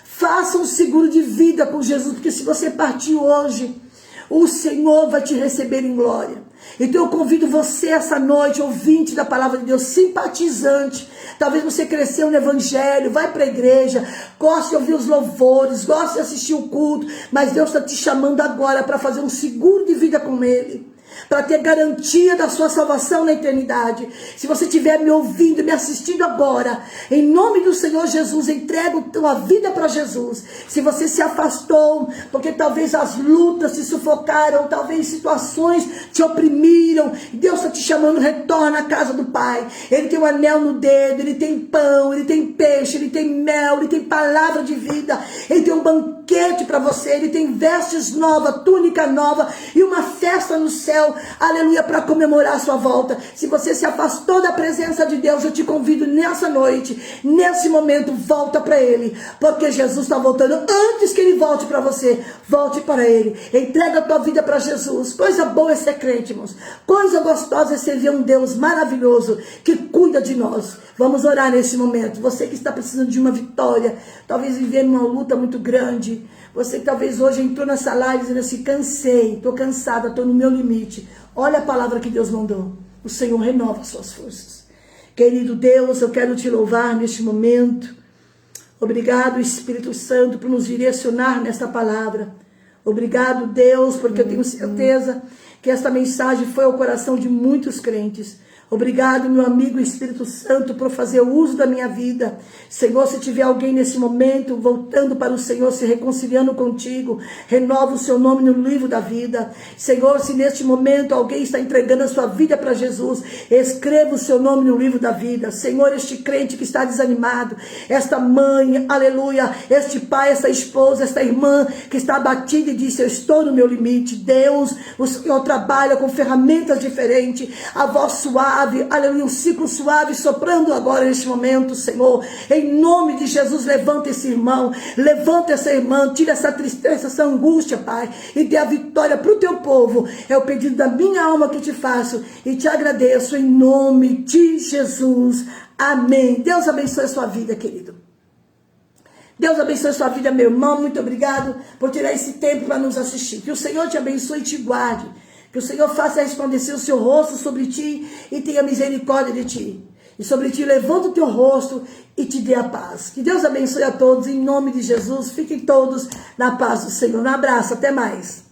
Faça um seguro de vida com Jesus, porque se você partir hoje, o Senhor vai te receber em glória. Então eu convido você essa noite, ouvinte da palavra de Deus, simpatizante. Talvez você cresceu no evangelho, vai para a igreja, gosta de ouvir os louvores, gosta de assistir o culto, mas Deus está te chamando agora para fazer um seguro de vida com Ele, para ter garantia da sua salvação na eternidade. Se você estiver me ouvindo, me assistindo agora, em nome do Senhor Jesus, entrega a tua vida para Jesus. Se você se afastou, porque talvez as lutas te sufocaram, talvez situações te oprimiram, Deus está te chamando, retorna à casa do Pai. Ele tem um anel no dedo, Ele tem pão, Ele tem peixe, Ele tem mel, Ele tem palavra de vida, Ele tem um banquete para você, Ele tem vestes novas, túnica nova e uma festa no céu, aleluia, para comemorar a sua volta. Se você se afastou da presença de Deus, eu te convido nessa noite, nesse momento, volta para Ele, porque Jesus está voltando. Antes que Ele volte para você, volte para Ele, entrega a tua vida para Jesus. Coisa boa é ser crente, irmãos. Coisa gostosa é servir um Deus maravilhoso que cuida de nós. Vamos orar nesse momento. Você que está precisando de uma vitória, talvez vivendo uma luta muito grande, você que talvez hoje entrou nessa live dizendo assim: cansei, estou cansada, estou no meu limite. Olha a palavra que Deus mandou. O Senhor renova as suas forças. Querido Deus, eu quero te louvar neste momento. Obrigado, Espírito Santo, por nos direcionar nesta palavra. Obrigado, Deus, porque eu tenho certeza que esta mensagem foi ao coração de muitos crentes. Obrigado, meu amigo Espírito Santo, por fazer uso da minha vida. Senhor, se tiver alguém nesse momento voltando para o Senhor, se reconciliando contigo, renova o seu nome no livro da vida. Senhor, se neste momento alguém está entregando a sua vida para Jesus, escreva o seu nome no livro da vida. Senhor, este crente que está desanimado, esta mãe, aleluia, este pai, esta esposa, esta irmã que está abatida e disse: eu estou no meu limite. Deus, o Senhor trabalha com ferramentas diferentes, a voz suave, aleluia, um ciclo suave soprando agora neste momento, Senhor. Em nome de Jesus, levanta esse irmão, levanta essa irmã, tira essa tristeza, essa angústia, Pai, e dê a vitória para o teu povo. É o pedido da minha alma que te faço e te agradeço em nome de Jesus. Amém. Deus abençoe a sua vida, querido. Deus abençoe a sua vida, meu irmão. Muito obrigado por tirar esse tempo para nos assistir. Que o Senhor te abençoe e te guarde. Que o Senhor faça resplandecer o seu rosto sobre ti e tenha misericórdia de ti. E sobre ti levanta o teu rosto e te dê a paz. Que Deus abençoe a todos em nome de Jesus. Fiquem todos na paz do Senhor. Um abraço, até mais.